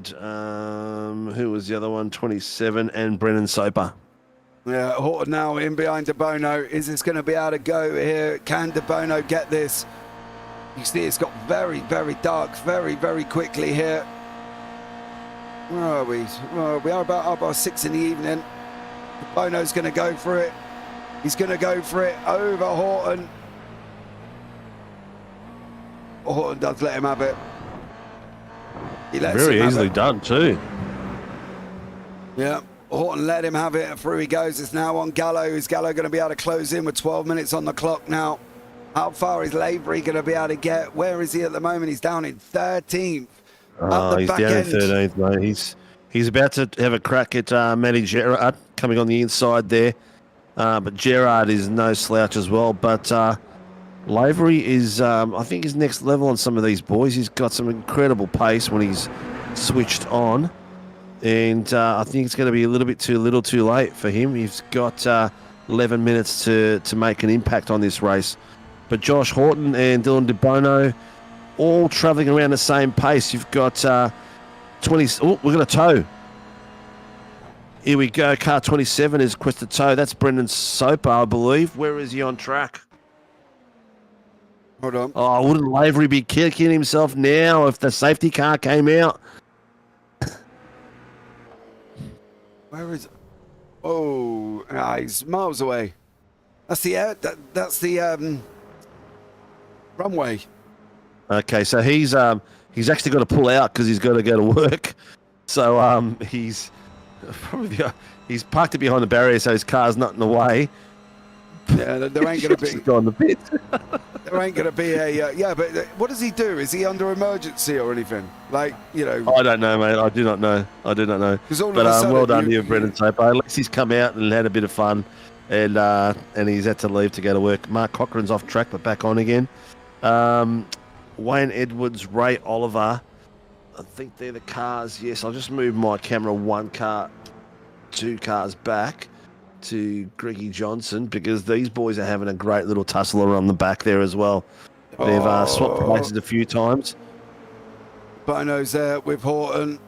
who was the other one? 27 and Brennan Soper. Yeah, Horton now in behind De Bono. Is this going to be able to go here? Can De Bono get this? You see it's got very, very dark very, very quickly here. Where are we? Well, we are about 6 in the evening. De Bono's going to go for it. He's going to go for it over Horton. Horton does let him have it. He lets Very him easily have it. done too. Yeah, Horton let him have it, and through he goes. It's now on Gallo. Is Gallo going to be able to close in with 12 minutes on the clock now? How far is Lavery going to be able to get? Where is he at the moment? He's down in 13th. He's down in 13th, mate. He's about to have a crack at Matty Gerard coming on the inside there. But Gerard is no slouch as well. But Lavery is, I think, his next level on some of these boys. He's got some incredible pace when he's switched on. And I think it's going to be a little bit too little too late for him. He's got 11 minutes to make an impact on this race. But Josh Horton and Dylan De Bono all travelling around the same pace. You've got 20... Oh, we're going to tow. Here we go. Car 27 is Questa Tow. That's Brendan Soper, I believe. Where is he on track? Hold on. Oh, wouldn't Lavery be kicking himself now if the safety car came out? Where is? Oh, he's miles away. That's the air. That's the runway. Okay, so he's actually got to pull out because he's got to go to work. So he's probably he's parked it behind the barrier so his car's not in the way. Yeah, there ain't going to be. Gone the pit. There ain't going to be a yeah. But what does he do? Is he under emergency or anything? Like, you know. I don't know, mate. I do not know. But well done here, Brendan Soper. At least he's come out and had a bit of fun, and he's had to leave to go to work. Mark Cochran's off track but back on again. Wayne Edwards, Ray Oliver. I think they're the cars. Yes, I'll just move my camera 2 cars back to Greggy Johnson because these boys are having a great little tussle around the back there as well. They've swapped places a few times. Bono's there with Horton.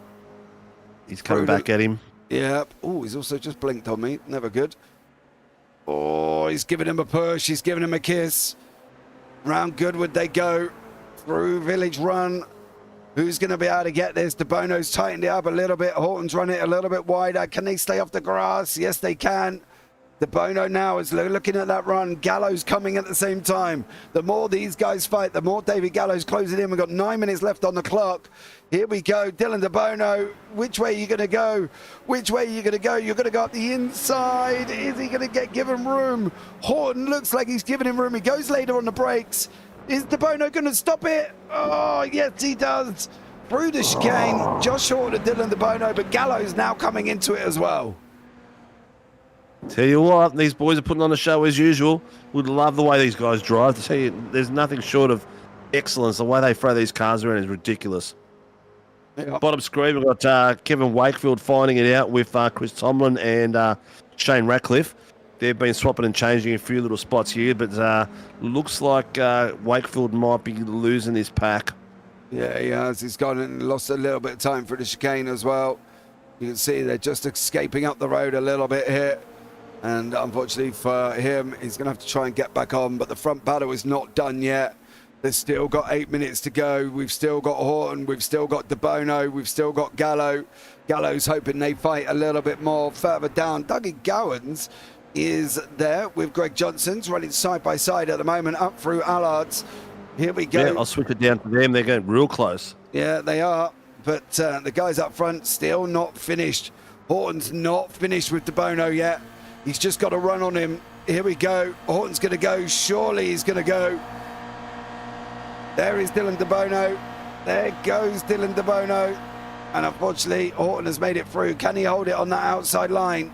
He's coming back at him. Yep. Oh, he's also just blinked on me. Never good. Oh, he's giving him a push. He's giving him a kiss. Round Goodwood they go. Through Village Run. Who's going to be able to get this? De Bono's tightened it up a little bit. Horton's run it a little bit wider. Can they stay off the grass? Yes, they can. De Bono now is looking at that run. Gallo's coming at the same time. The more these guys fight, the more David Gallo's closing in. We've got 9 minutes left on the clock. Here we go. Dylan De Bono. Which way are you going to go? Which way are you going to go? You're going to go up the inside. Is he going to get given room? Horton looks like he's giving him room. He goes later on the brakes. Is De Bono going to stop it? Oh, yes, he does. Through the chicane. Josh Horton and Dylan De Bono, but Gallo's now coming into it as well. Tell you what, these boys are putting on a show as usual. Would love the way these guys drive. To tell you, there's nothing short of excellence. The way they throw these cars around is ridiculous. Yeah. Bottom screen, we've got Kevin Wakefield finding it out with Chris Tomlin and Shane Ratcliffe. They've been swapping and changing a few little spots here, but looks like Wakefield might be losing his pack. Yeah, he has. He's gone and lost a little bit of time for the chicane as well. You can see they're just escaping up the road a little bit here. And unfortunately for him, he's going to have to try and get back on. But the front battle is not done yet. They've still got 8 minutes to go. We've still got Horton. We've still got De Bono. We've still got Gallo. Gallo's hoping they fight a little bit more further down. Dougie Gowans is there with Greg Johnson's running side by side at the moment up through Allard's. Here we go. Yeah, I'll switch it down to them. They're getting real close. Yeah, they are. But the guys up front still not finished. Horton's not finished with De Bono yet. He's just got to run on him. Here we go. Horton's going to go. Surely he's going to go. There is Dylan De Bono. There goes Dylan De Bono. And unfortunately, Horton has made it through. Can he hold it on that outside line?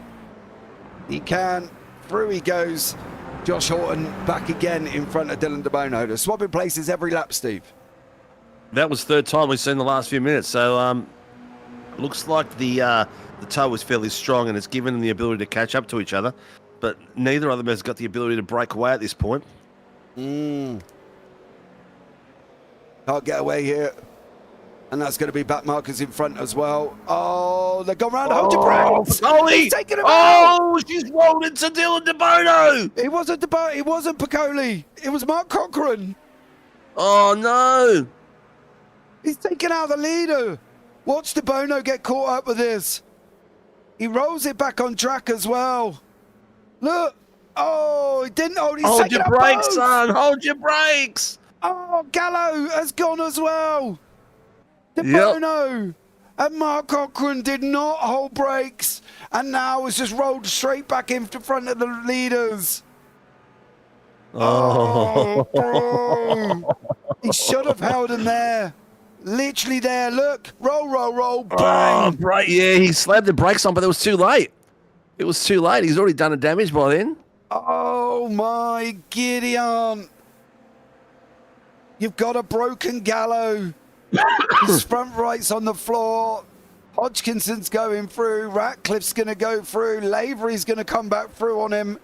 He can. Through he goes. Josh Horton back again in front of Dylan De Bono. They're swapping places every lap, Steve. That was third time we've seen the last few minutes. So looks like the tow was fairly strong and it's given them the ability to catch up to each other. But neither of them has got the ability to break away at this point. Can't get away here. And that's going to be back markers in front as well. Oh, they've gone round. Hold your brakes. He's taking him out. She's rolled into Dylan De Bono. It wasn't De Bono. It wasn't Piccoli. It was Mark Cochran. Oh, no. He's taken out the leader. Watch De Bono get caught up with this. He rolls it back on track as well. Look. Oh, he didn't hold. Hold your brakes, son. Hold your brakes. Oh, Gallo has gone as well. De Bono and Mark Cochran did not hold brakes and now has just rolled straight back into front of the leaders. Oh, bro. He should have held him there. Literally there. Look. Roll, roll, roll. Bang. Oh, right. Yeah, he slammed the brakes on, but it was too late. It was too late. He's already done the damage by then. Oh, my Gideon. You've got a broken Gallo. His front right's on the floor. Hodgkinson's going through. Ratcliffe's going to go through. Lavery's going to come back through on him.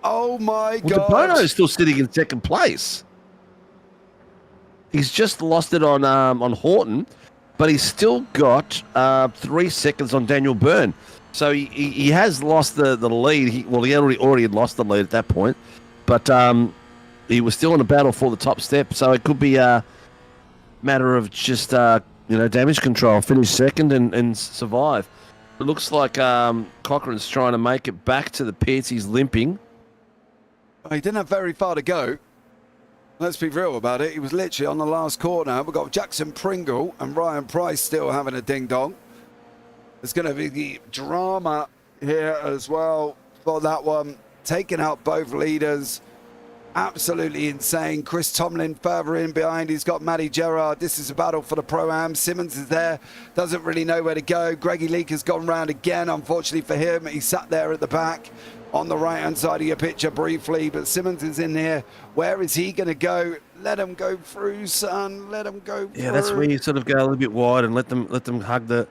Oh, my God. De Bono's still sitting in second place. He's just lost it on Horton, but he's still got 3 seconds on Daniel Byrne. So he has lost the lead. He already had lost the lead at that point, but he was still in a battle for the top step. So it could be a matter of just damage control, finish second and survive. It looks like Cochran's trying to make it back to the pits. He's limping. He didn't have very far to go. Let's be real about it. He was literally on the last corner. We've got Jackson Pringle and Ryan Price still having a ding-dong. There's going to be the drama here as well for that one. Taking out both leaders. Absolutely insane. Chris Tomlin further in behind. He's got Matty Gerard. This is a battle for the Pro-Am. Simmons is there. Doesn't really know where to go. Greggy Leake has gone round again. Unfortunately for him, he sat there at the back on the right-hand side of your picture briefly. But Simmons is in here. Where is he going to go? Let him go through, son. Let him go through. Yeah, that's where you sort of go a little bit wide and let them hug the...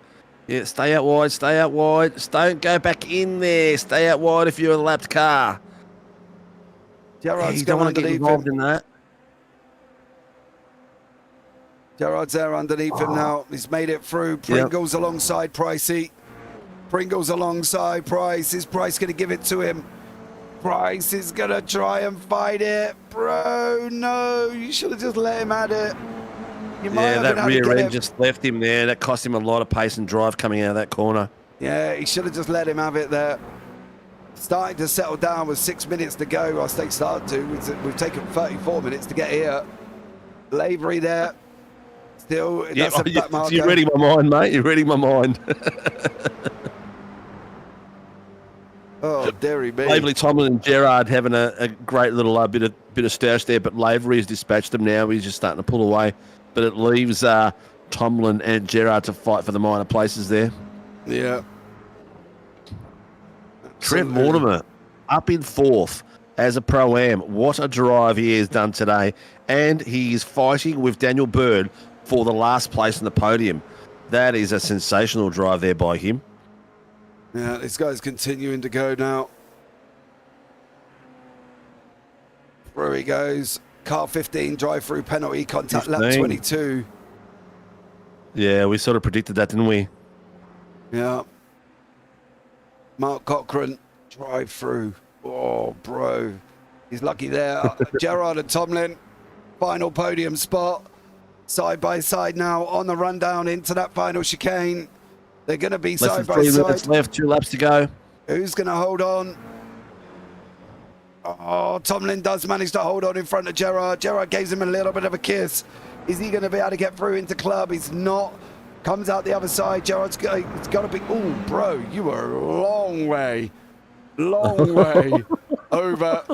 Yeah, stay out wide, stay out wide. Don't go back in there. Stay out wide if you're a lapped car. Gerard's you don't want to get involved in that. Gerard's there underneath him now. He's made it through. Pringle's alongside Pricey. Pringle's alongside Price. Is Price going to give it to him? Price is going to try and fight it. Bro, no. You should have just let him at it. You might have that rear end just left him there. That cost him a lot of pace and drive coming out of that corner. Yeah, he should have just let him have it there. Starting to settle down with 6 minutes to go. Whilst they start to. We've taken 34 minutes to get here. Lavery there. Still, that's a back marker. You're reading my mind, mate. You're reading my mind. Oh, dearie me. Lavery, Tomlin, and Gerard having a great little bit of stoush there, but Lavery has dispatched them now. He's just starting to pull away. But it leaves Tomlin and Gerard to fight for the minor places there. Yeah. Trev Mortimer up in 4th as a Pro-Am. What a drive he has done today. And he is fighting with Daniel Bird for the last place on the podium. That is a sensational drive there by him. Yeah, this guy's continuing to go now. Where he goes. Car 15, drive-through penalty, contact 15. lap 22. Yeah, we sort of predicted that, didn't we? Yeah. Mark Cochran, drive-through. Oh, bro. He's lucky there. Gerard and Tomlin, final podium spot. Side by side now on the rundown into that final chicane. They're going to be side by side. Less than 3 minutes left, 2 laps to go. Who's going to hold on? Oh, Tomlin does manage to hold on in front of Gerard. Gerard gives him a little bit of a kiss. Is he going to be able to get through into club? He's not. Comes out the other side. Gerard's got to be. Oh, bro, you were a long way over.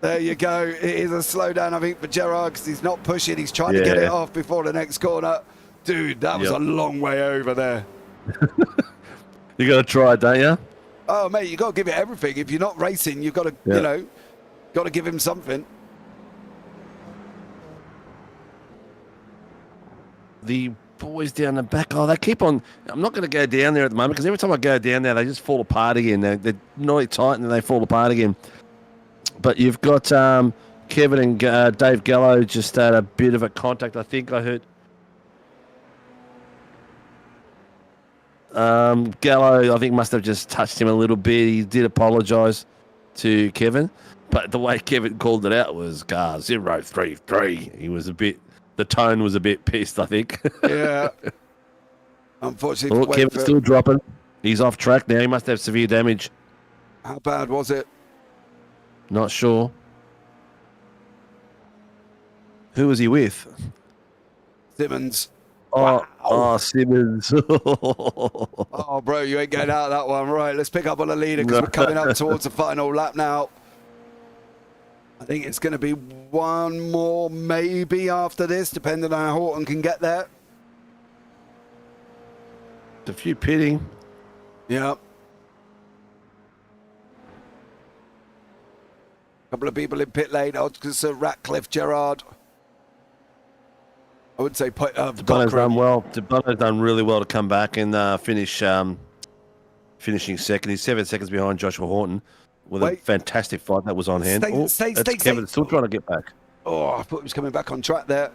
There you go. It is a slowdown, I think, for Gerard because he's not pushing. He's trying to get it off before the next corner. Dude, that was a long way over there. You got to try it, don't you? Oh, mate, you got to give it everything. If you're not racing, you've got to, you know, got to give him something. The boys down the back, they keep on. I'm not going to go down there at the moment because every time I go down there, they just fall apart again. They're not tight and then they fall apart again. But you've got Kevin and Dave Gallo just had a bit of a contact, I think I heard. Gallo, I think, must have just touched him a little bit. He did apologise to Kevin, but the way Kevin called it out was 033. He was a bit. The tone was a bit pissed, I think. Yeah. Unfortunately, well, Kevin's still dropping. He's off track now. He must have severe damage. How bad was it? Not sure. Who was he with? Simmons. Oh, wow. Oh, Simmons. Oh, bro, you ain't getting out of that one. Right, let's pick up on the leader because we're coming up towards the final lap now. I think it's going to be one more maybe after this, depending on how Horton can get there. A few pitting. Yeah. Couple of people in pit lane. Hodgkinson, Ratcliffe, Gerard. I would say DeBono's done well. DeBono's done really well to come back and finishing second. He's 7 seconds behind Joshua Horton with a fantastic fight that was on hand. Kevin's still trying to get back. Oh, I thought he was coming back on track there.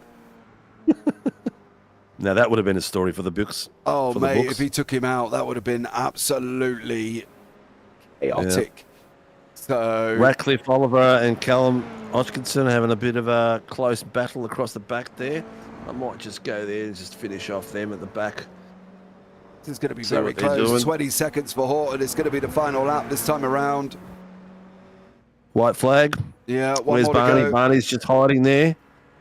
Now, that would have been a story for the books. Oh, mate, if he took him out, that would have been absolutely chaotic. Yeah. So Ratcliffe, Oliver, and Callum Hodgkinson having a bit of a close battle across the back there. I might just go there and just finish off them at the back. This is going to be very close. 20 seconds for Horton. It's going to be the final lap this time around. White flag. Yeah, where's Barney? Barney's just hiding there.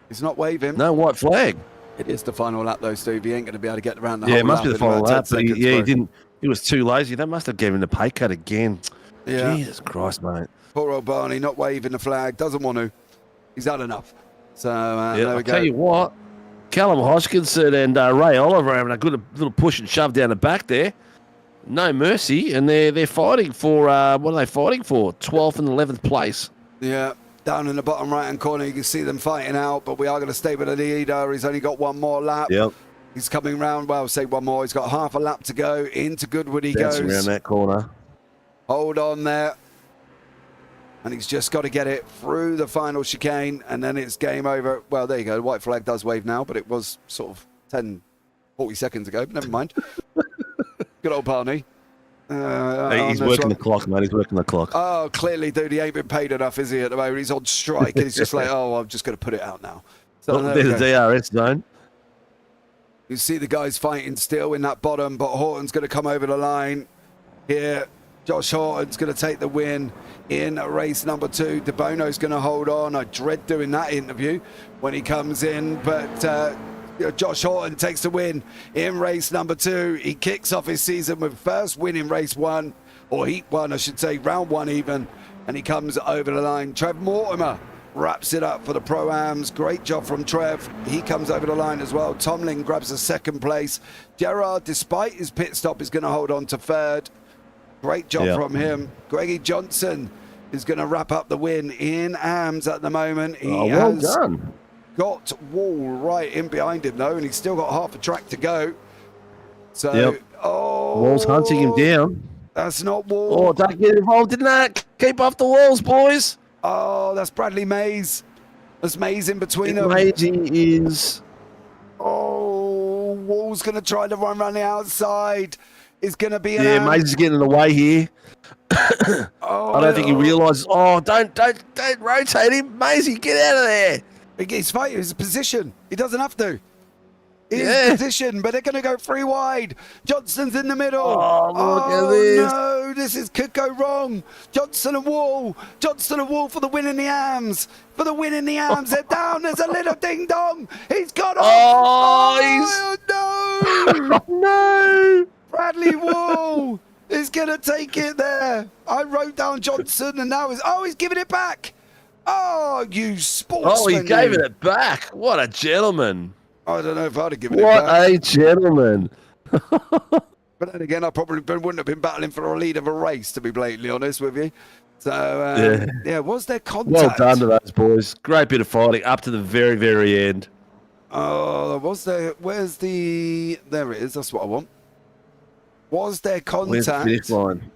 He's not waving. No white flag. It is the final lap, though, Steve. He ain't going to be able to get around the whole lap. Yeah, it must be the final lap. But seconds, he didn't. He was too lazy. That must have given him the pay cut again. Yeah. Jesus Christ, mate. Poor old Barney not waving the flag. Doesn't want to. He's had enough. So there we go. I'll tell you what. Callum Hodgkinson and Ray Oliver having a good little push and shove down the back there. No mercy. And they're fighting for, what are they fighting for? 12th and 11th place. Yeah. Down in the bottom right-hand corner, you can see them fighting out, but we are going to stay with the leader. He's only got one more lap. Yep. He's coming round, well, say one more. He's got half a lap to go. Into Goodwood he goes. Around that corner. Hold on there. And he's just got to get it through the final chicane, and then it's game over. Well, there you go. The white flag does wave now, but it was sort of 10, 40 seconds ago, but never mind. Good old Barney. He's working the clock, mate. He's working the clock. Oh, clearly, dude, he ain't been paid enough, is he, at the moment? He's on strike, and he's just like, oh, I'm just going to put it out now. So There's a DRS zone. You see the guys fighting still in that bottom, but Horton's going to come over the line here. Josh Horton's going to take the win in race number 2. De Bono's going to hold on. I dread doing that interview when he comes in, but Josh Horton takes the win in race number 2. He kicks off his season with first win in race 1, or heat 1, I should say, round 1 even, and he comes over the line. Trev Mortimer wraps it up for the Pro-Ams. Great job from Trev. He comes over the line as well. Tomlin grabs a 2nd place. Gerard, despite his pit stop, is going to hold on to 3rd. Great job from him. Greggy Johnson is going to wrap up the win in AMS at the moment. He well has done. got Wall right in behind him, though, and he's still got half a track to go. So, Wall's hunting him down. That's not Wall. Oh, don't get involved in that. Keep off the walls, boys. Oh, that's Bradley Mays. There's Mays in between them. Mays is... Oh, Wall's going to try to run around the outside. It's going to be an Mays is getting in the way here. I don't think he realises. Oh, don't rotate him, Maisie. Get out of there. He's fighting his position. He doesn't have to. His position, but they're going to go 3 wide. Johnson's in the middle. Oh, look at this. No, this could go wrong. Johnson and Wall for the win in the AMS. For the win in the AMS. They're down. There's a little ding dong. He's got off. No. No. Bradley Wall is going to take it there. I wrote down Johnson, and now he's giving it back. Oh, you sportsman. Oh, he gave it back. What a gentleman. I don't know if I'd have given it back. What a gentleman. But then again, I probably wouldn't have been battling for a lead of a race, to be blatantly honest with you. So, was there contact? Well done to those boys. Great bit of fighting up to the very, very end. Oh, was there? Where's the... There it is. That's what I want. Was there contact? Where's the finish line?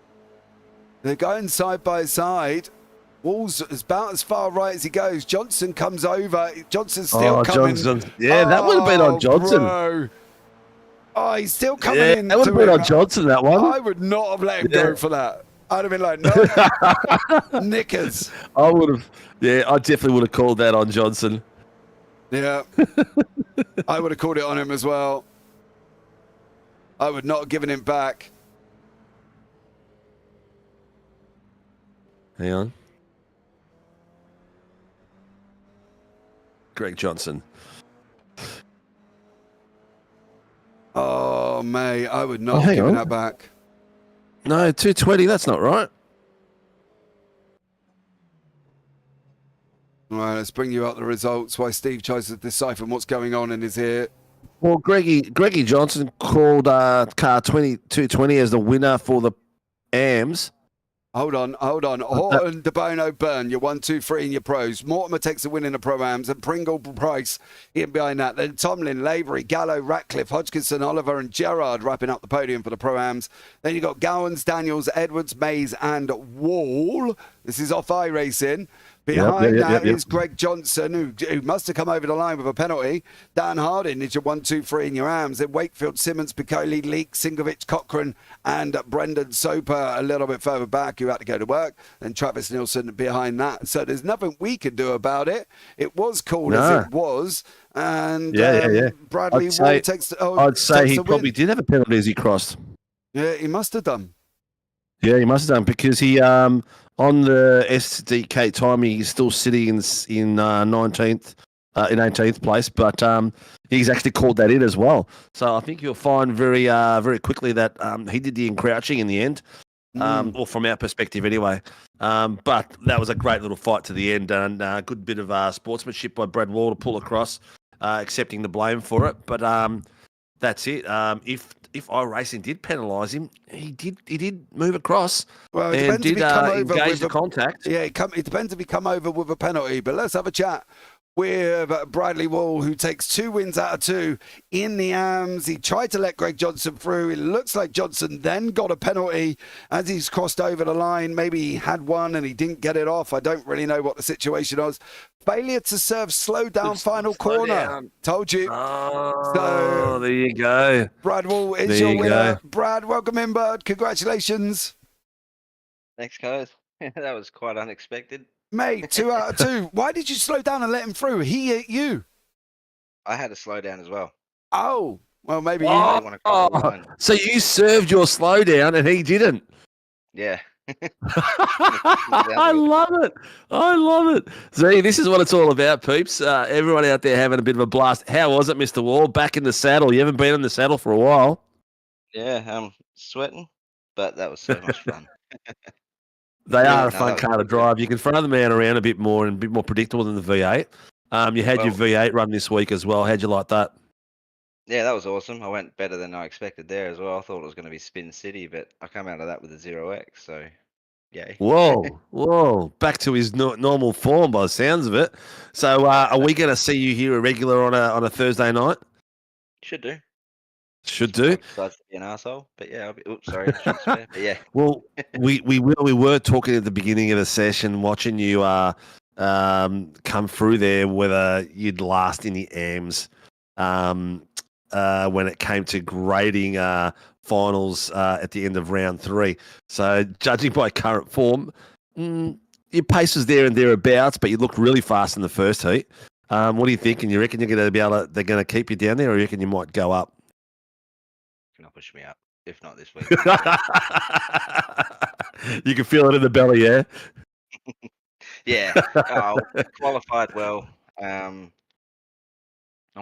They're going side by side. Wall's about as far right as he goes. Johnson comes over. Johnson's still coming. Johnson. Yeah, that would have been on Johnson. Bro. Oh, he's still coming in. That would have been on Johnson, that one. I would not have let him go for that. I'd have been like, no. Knickers. I would have. Yeah, I definitely would have called that on Johnson. Yeah. I would have called it on him as well. I would not have given him back. Hang on. Greg Johnson. Oh, mate, I would not have given that back. No, 220, that's not right. All right, let's bring you up the results while Steve tries to decipher what's going on in his ear. Well, Greggy Johnson called car 2220 as the winner for the AMS. Hold on. Horton, De Bono, Byrne, your 1, 2, 3 in your pros. Mortimer takes the win in the Pro-Ams, and Pringle, Price in behind that. Then Tomlin, Lavery, Gallo, Ratcliffe, Hodgkinson, Oliver, and Gerard wrapping up the podium for the Pro-Ams. Then you got Gowans, Daniels, Edwards, Mays, and Wall. This is off iRacing. Behind that is Greg Johnson, who must have come over the line with a penalty. Dan Harding is your 1, 2, 3 in your AMS. Then Wakefield, Simmons, Piccoli, Leake, Sinkovic, Cochrane, and Brendan Soper a little bit further back, who had to go to work. Then Travis Nielsen behind that. So there's nothing we can do about it. It was called as it was. And Bradley Wall takes I'd say he probably did have a penalty as he crossed. Yeah, he must have done. Yeah, he must have done, because he on the SDK time he's still sitting in 19th, in 18th place, but he's actually called that in as well. So I think you'll find very quickly that he did the encrouching in the end, or from our perspective anyway. But that was a great little fight to the end, and a good bit of sportsmanship by Brad Wall to pull across, accepting the blame for it. But that's it. If iRacing did penalise him, he did move across and did engage the contact. Yeah, it depends if he come over with a penalty. But let's have a chat with Bradley Wall, who takes 2 wins out of 2 in the AMs. He tried to let Greg Johnson through. It looks like Johnson then got a penalty as he's crossed over the line. Maybe he had one and he didn't get it off. I don't really know what the situation was. Failure to serve, slow down, final corner. Down. Told you. Oh, So, there you go. Brad Wall is There your you winner. go. Brad, welcome in, bud. Congratulations. Thanks, guys. That was quite unexpected. Mate, 2 out of 2. Why did you slow down and let him through? He hit you. I had to slow down as well. Oh, well, maybe you might want to cross the line. So you served your slowdown and he didn't. Yeah. I love it. I love it. See, this is what it's all about, peeps. Everyone out there having a bit of a blast. How was it, Mr. Wall? Back in the saddle. You haven't been in the saddle for a while. Yeah, I'm sweating, but that was so much fun. They are a fun car to drive. You can throw them out around a bit more and a bit more predictable than the V8. You had your V8 run this week as well. How'd you like that? Yeah, that was awesome. I went better than I expected there as well. I thought it was going to be Spin City, but I come out of that with a 0x, so yay. Whoa. Back to his normal form by the sounds of it. So are we going to see you here a regular on a Thursday night? Should do. Should do. Decides to be an arsehole, but yeah, sorry, I shouldn't swear, but yeah. Well, we were talking at the beginning of the session, watching you come through there, whether you'd last in the AMs when it came to grading finals at the end of round 3. So judging by current form, your pace was there and thereabouts, but you looked really fast in the first heat. What are you thinking? You reckon you're going to be able to? They're going to keep you down there, or you reckon you might go up? Not push me up, if not this week. You can feel it in the belly, yeah? Yeah. Qualified well. I'm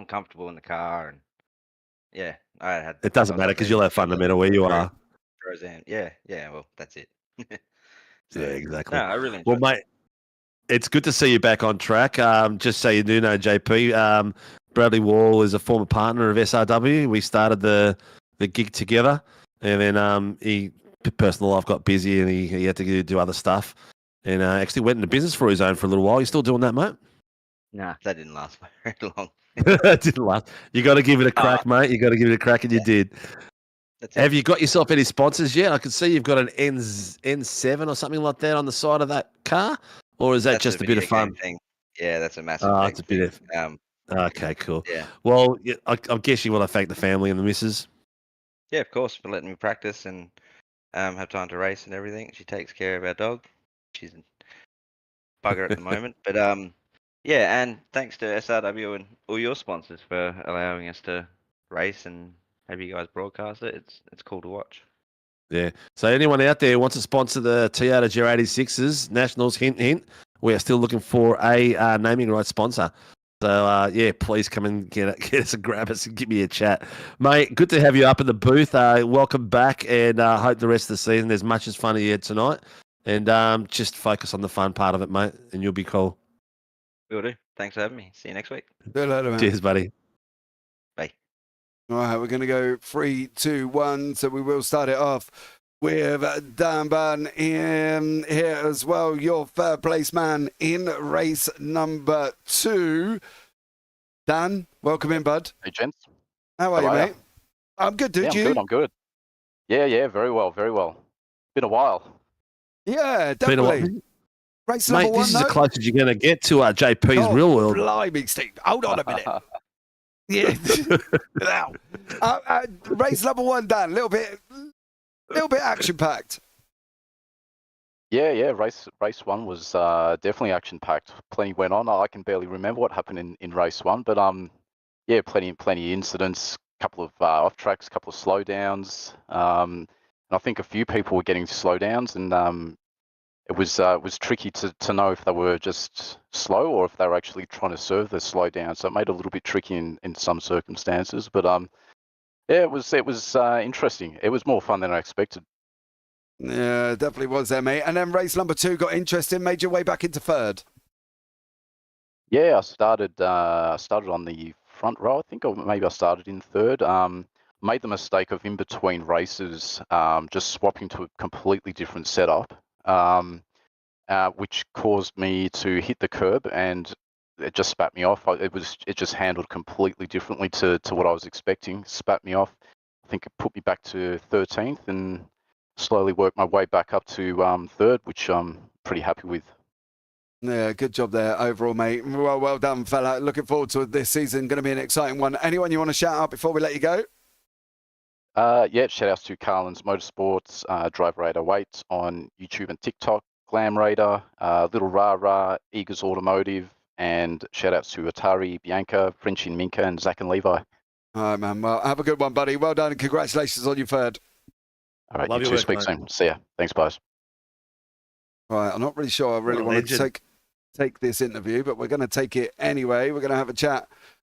comfortable in the car, and yeah, I had. It doesn't matter because you'll have fun no matter where you are. Yeah. Well, that's it. Yeah, exactly. No, I really enjoyed mate, it's good to see you back on track. Just so you do know, JP, Bradley Wall is a former partner of SRW. We started the gig together, and then he personal life got busy and he had to do other stuff, and actually went into business for his own for a little while. You still doing that, mate? Nah, that didn't last very long. It didn't last. You got to give it a crack, mate. You got to give it a crack, and you did. Have you got yourself any sponsors yet? I can see you've got an N7 or something like that on the side of that car, or is that just a bit of fun? Thing. Yeah, that's a massive. It's a bit of. Okay, cool. Yeah. Well, I guess you want to thank the family and the missus. Yeah, of course, for letting me practice and have time to race and everything. She takes care of our dog. She's a bugger at the moment, but yeah, and thanks to SRW and all your sponsors for allowing us to race and have you guys broadcast it. It's cool to watch. Yeah. So anyone out there who wants to sponsor the Toyota GR86s, Nationals, hint, we're still looking for a naming rights sponsor. So, yeah, please come and get us and grab us and give me a chat. Mate, good to have you up in the booth. Welcome back, and hope the rest of the season there's much as fun as you had tonight. And just focus on the fun part of it, mate, and you'll be cool. Will do. Thanks for having me. See you next week. See you later, man. Cheers, buddy. Bye. All right, we're going to go 3, 2, 1. So we will start it off with Dan Bunn in here as well. Your third place man in race number 2. Dan, welcome in, bud. Hey, gents. How are you, mate? I'm good, dude. Yeah, I'm good. Yeah, very well. Been a while. Yeah, definitely. Race mate, number 1, this is the closest you're going to get to JP's real world. Blimey, Steve. Hold on a minute. Yeah. Now, race number 1, Dan. Little bit action packed. Yeah. Race 1 was definitely action packed. Plenty went on. I can barely remember what happened in race 1, but yeah, plenty of incidents. Couple of off tracks, couple of slowdowns. And I think a few people were getting slowdowns, and it was tricky to know if they were just slow or if they were actually trying to serve the slowdown. So it made it a little bit tricky in some circumstances. But yeah, it was interesting. It was more fun than I expected. Yeah, definitely was there, mate. And then race number 2 got interesting, made your way back into third. Yeah, I started on the front row. I think maybe I started in third. Made the mistake of in between races, just swapping to a completely different setup, which caused me to hit the curb, and it just spat me off. It just handled completely differently to what I was expecting. Spat me off. I think it put me back to 13th and slowly worked my way back up to third, which I'm pretty happy with. Yeah, good job there overall, mate. Well done, fella. Looking forward to this season. Going to be an exciting one. Anyone you want to shout out before we let you go? Yeah, shout outs to Carlin's Motorsports, Driver 808 on YouTube and TikTok, Glam Raider, Little Rara, Eagers Automotive, and shout outs to Atari, Bianca, Frenchie and Minka, and Zach and Levi. All right, man. Well, have a good one, buddy. Well done and congratulations on your third. All right, Love you your two work, speak mate. soon. See ya. Thanks, guys. All right, I'm not really sure I really want to take this interview, but we're going to take it anyway. We're going to have a chat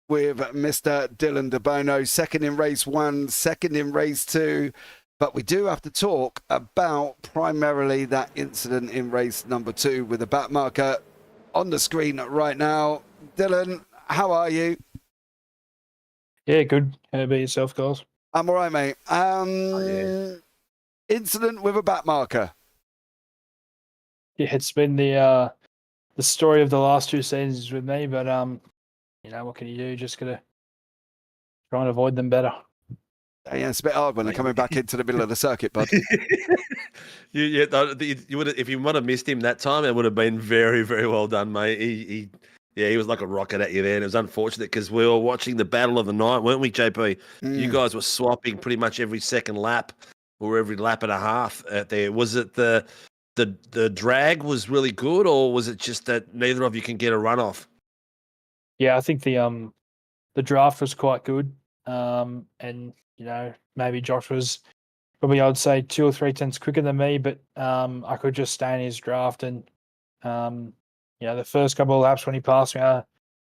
with Mr. Dylan De Bono, second in race 1, second in race 2. But we do have to talk about primarily that incident in race number 2 with the back marker on the screen right now. Dylan, how are you? Yeah, good. How about yourself, guys? I'm all right, mate. Incident with a back marker. Yeah, it's been the story of the last 2 seasons with me, but what can you do? Just gotta try and avoid them better. Yeah, it's a bit hard when they're coming back into the middle of the circuit, bud. You would if you might have missed him that time, it would have been very, very well done, mate. He was like a rocket at you there, and it was unfortunate because we were watching the battle of the night, weren't we, JP? You guys were swapping pretty much every second lap or every lap and a half out there. Was it the drag was really good, or was it just that neither of you can get a run off? Yeah, I think the draft was quite good, and maybe Josh was probably, I would say, 2 or 3 tenths quicker than me, but I could just stay in his draft, and the first couple of laps when he passed me, I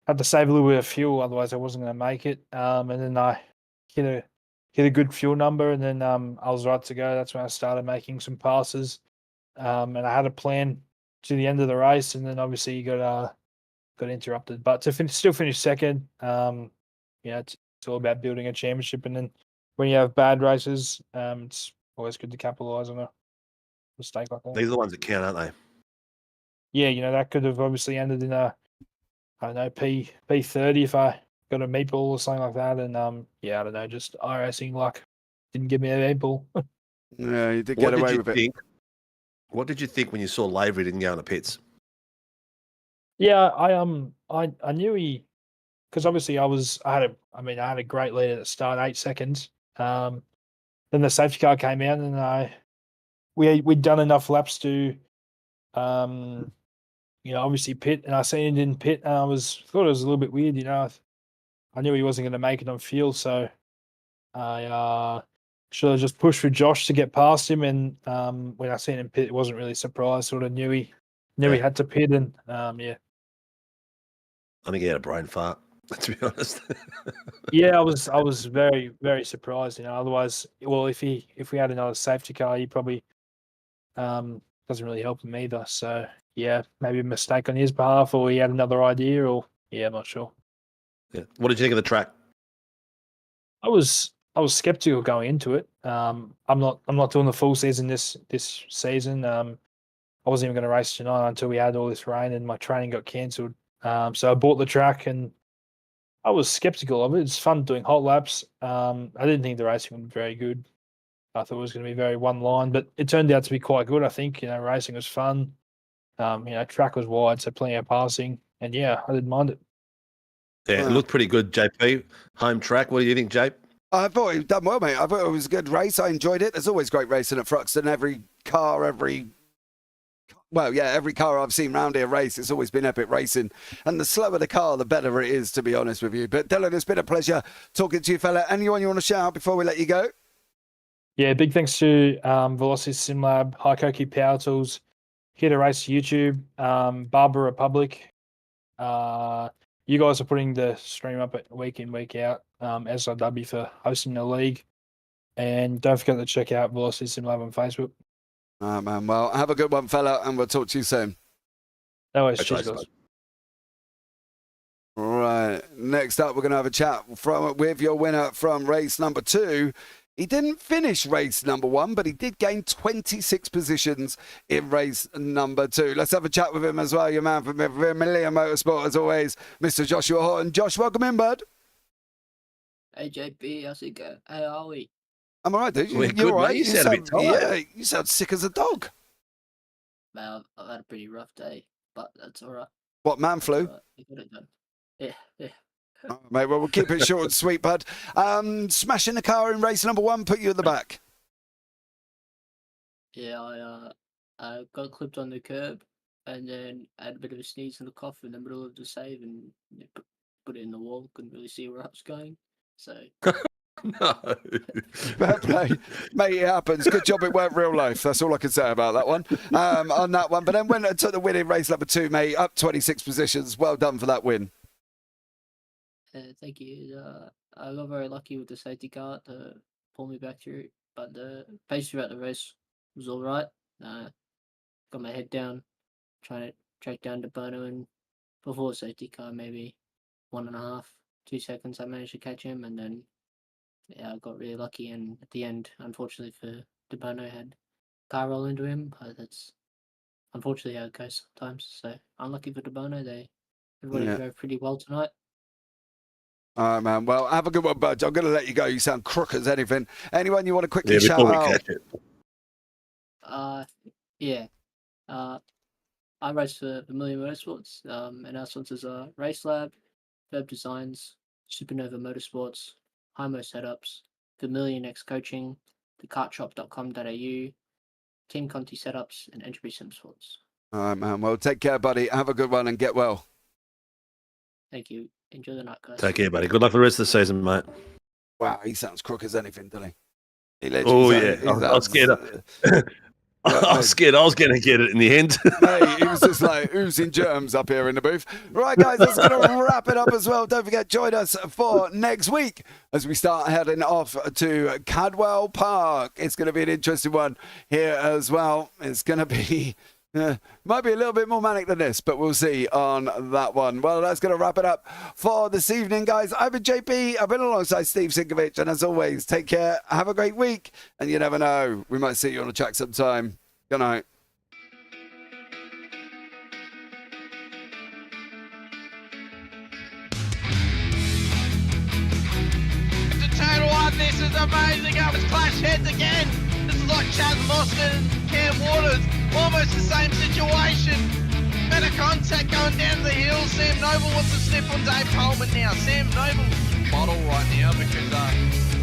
had to save a little bit of fuel, otherwise I wasn't going to make it. And then I hit a good fuel number, and then I was right to go. That's when I started making some passes, and I had a plan to the end of the race, and then obviously you got interrupted. But to still finish second, it's all about building a championship, and then when you have bad races, it's always good to capitalise on a mistake like that. These are the ones that count, aren't they? Yeah, that could have obviously ended in a, I don't know, P30 if I got a meatball or something like that. And I don't know, just IRacing luck didn't give me a meatball. Yeah, you did get away with it. What did you think when you saw Lavery didn't go in the pits? Yeah, I knew because obviously I had a great lead at the start, 8 seconds. Then the safety car came out, and we'd done enough laps to obviously pit, and I seen him didn't pit, and I thought it was a little bit weird, I knew he wasn't going to make it on fuel, so I should have just pushed for Josh to get past him, and when I seen him pit, it wasn't really surprised, sort of knew he had to pit, and I think he had a brain fart, to be honest. Yeah, I was very, very surprised, otherwise, well, if we had another safety car, he probably doesn't really help him either, so yeah, maybe a mistake on his behalf, or he had another idea, or I'm not sure. Yeah. What did you think of the track? I was skeptical going into it. I'm not doing the full season this season. I wasn't even going to race tonight until we had all this rain and my training got cancelled. So I bought the track and I was skeptical of it. It's fun doing hot laps. I didn't think the racing would be very good. I thought it was going to be very one line, but it turned out to be quite good. I think racing was fun. Track was wide, so plenty of passing, and I didn't mind it. Yeah, it looked pretty good, JP. Home track. What do you think, Jape? I thought he'd done well, mate. I thought it was a good race. I enjoyed it. There's always great racing at Thruxton. Every car I've seen round here race, it's always been epic racing. And the slower the car, the better it is, to be honest with you. But Dylan, it's been a pleasure talking to you, fella. Anyone you want to shout out before we let you go? Yeah, big thanks to Velocity SimLab, Hikoki Power Tools, Here to Race YouTube, Barber Republic. You guys are putting the stream up week in, week out. SRW for hosting the league. And don't forget to check out Velocity SimLab on Facebook. All right, man. Well, have a good one, fella, and we'll talk to you soon. No worries. Cheers, guys. Right. Next up, we're going to have a chat with your winner from race number 2. He didn't finish race number 1, but he did gain 26 positions in race number 2. Let's have a chat with him as well, your man from Vermilion Motorsport, as always, Mr. Joshua Horton. Josh, welcome in, bud. Hey, JP, how's it going? How are we? I'm all right, dude. We're You're good, all right. mate. You sound a bit tired. Yeah, you sound sick as a dog. Man, I've had a pretty rough day, but that's all right. What, man flu? We got it done. Yeah. Oh, mate, well, we'll keep it short and sweet, bud. Smashing the car in race number 1, put you at the back. Yeah, I got clipped on the curb, and then I had a bit of a sneeze and a cough in the middle of the save, and put it in the wall. Couldn't really see where I was going, so. No. Fair play. Mate, it happens. Good job it weren't real life. That's all I can say about that one. On that one. But then went and took the win in race number 2, mate. Up 26 positions. Well done for that win. Thank you. I got very lucky with the safety car to pull me back through, but the pace throughout the race was all right. Got my head down, trying to track down De Bono, and before safety car, maybe 1.5, 2 seconds, I managed to catch him, and then I got really lucky. And at the end, unfortunately for De Bono, had car roll into him. That's unfortunately how it goes sometimes. So unlucky for De Bono. Everybody drove pretty well tonight. All right, man. Well, have a good one, bud. I'm going to let you go. You sound crook as anything. Anyone you want to quickly shout out? I race for Vermilion Motorsports, and our sponsors are Race Lab, Verb Designs, Supernova Motorsports, Hymo Setups, Vermilion X Coaching, thekartshop.com.au, Team Conti Setups, and Entropy Sim Sports. All right, man. Well, take care, buddy. Have a good one and get well. Thank you. Enjoy the night, guys. Take care, buddy. Good luck for the rest of the season, mate. Wow, he sounds crook as anything, doesn't he? Oh, yeah. I was scared. I was scared I was going to get it in the end. Mate, he was just like oozing germs up here in the booth. Right, guys, that's going to wrap it up as well. Don't forget, join us for next week as we start heading off to Cadwell Park. It's going to be an interesting one here as well. It's going to be... might be a little bit more manic than this, but we'll see on that one. Well, that's going to wrap it up for this evening, guys. I've been JP. I've been alongside Steve Sinkovic. And as always, take care. Have a great week. And you never know, we might see you on the track sometime. Good night. To Total One, this is amazing. Up it's clash heads again. This is like Chaz Mostert and Cam Waters. Almost the same situation. Better contact going down the hill. Sam Noble wants to snip on Dave Coleman now. Sam Noble bottle right now because,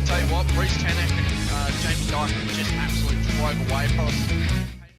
tell you what, Bruce Tanak and Jamie Dyke just absolutely drove away from us.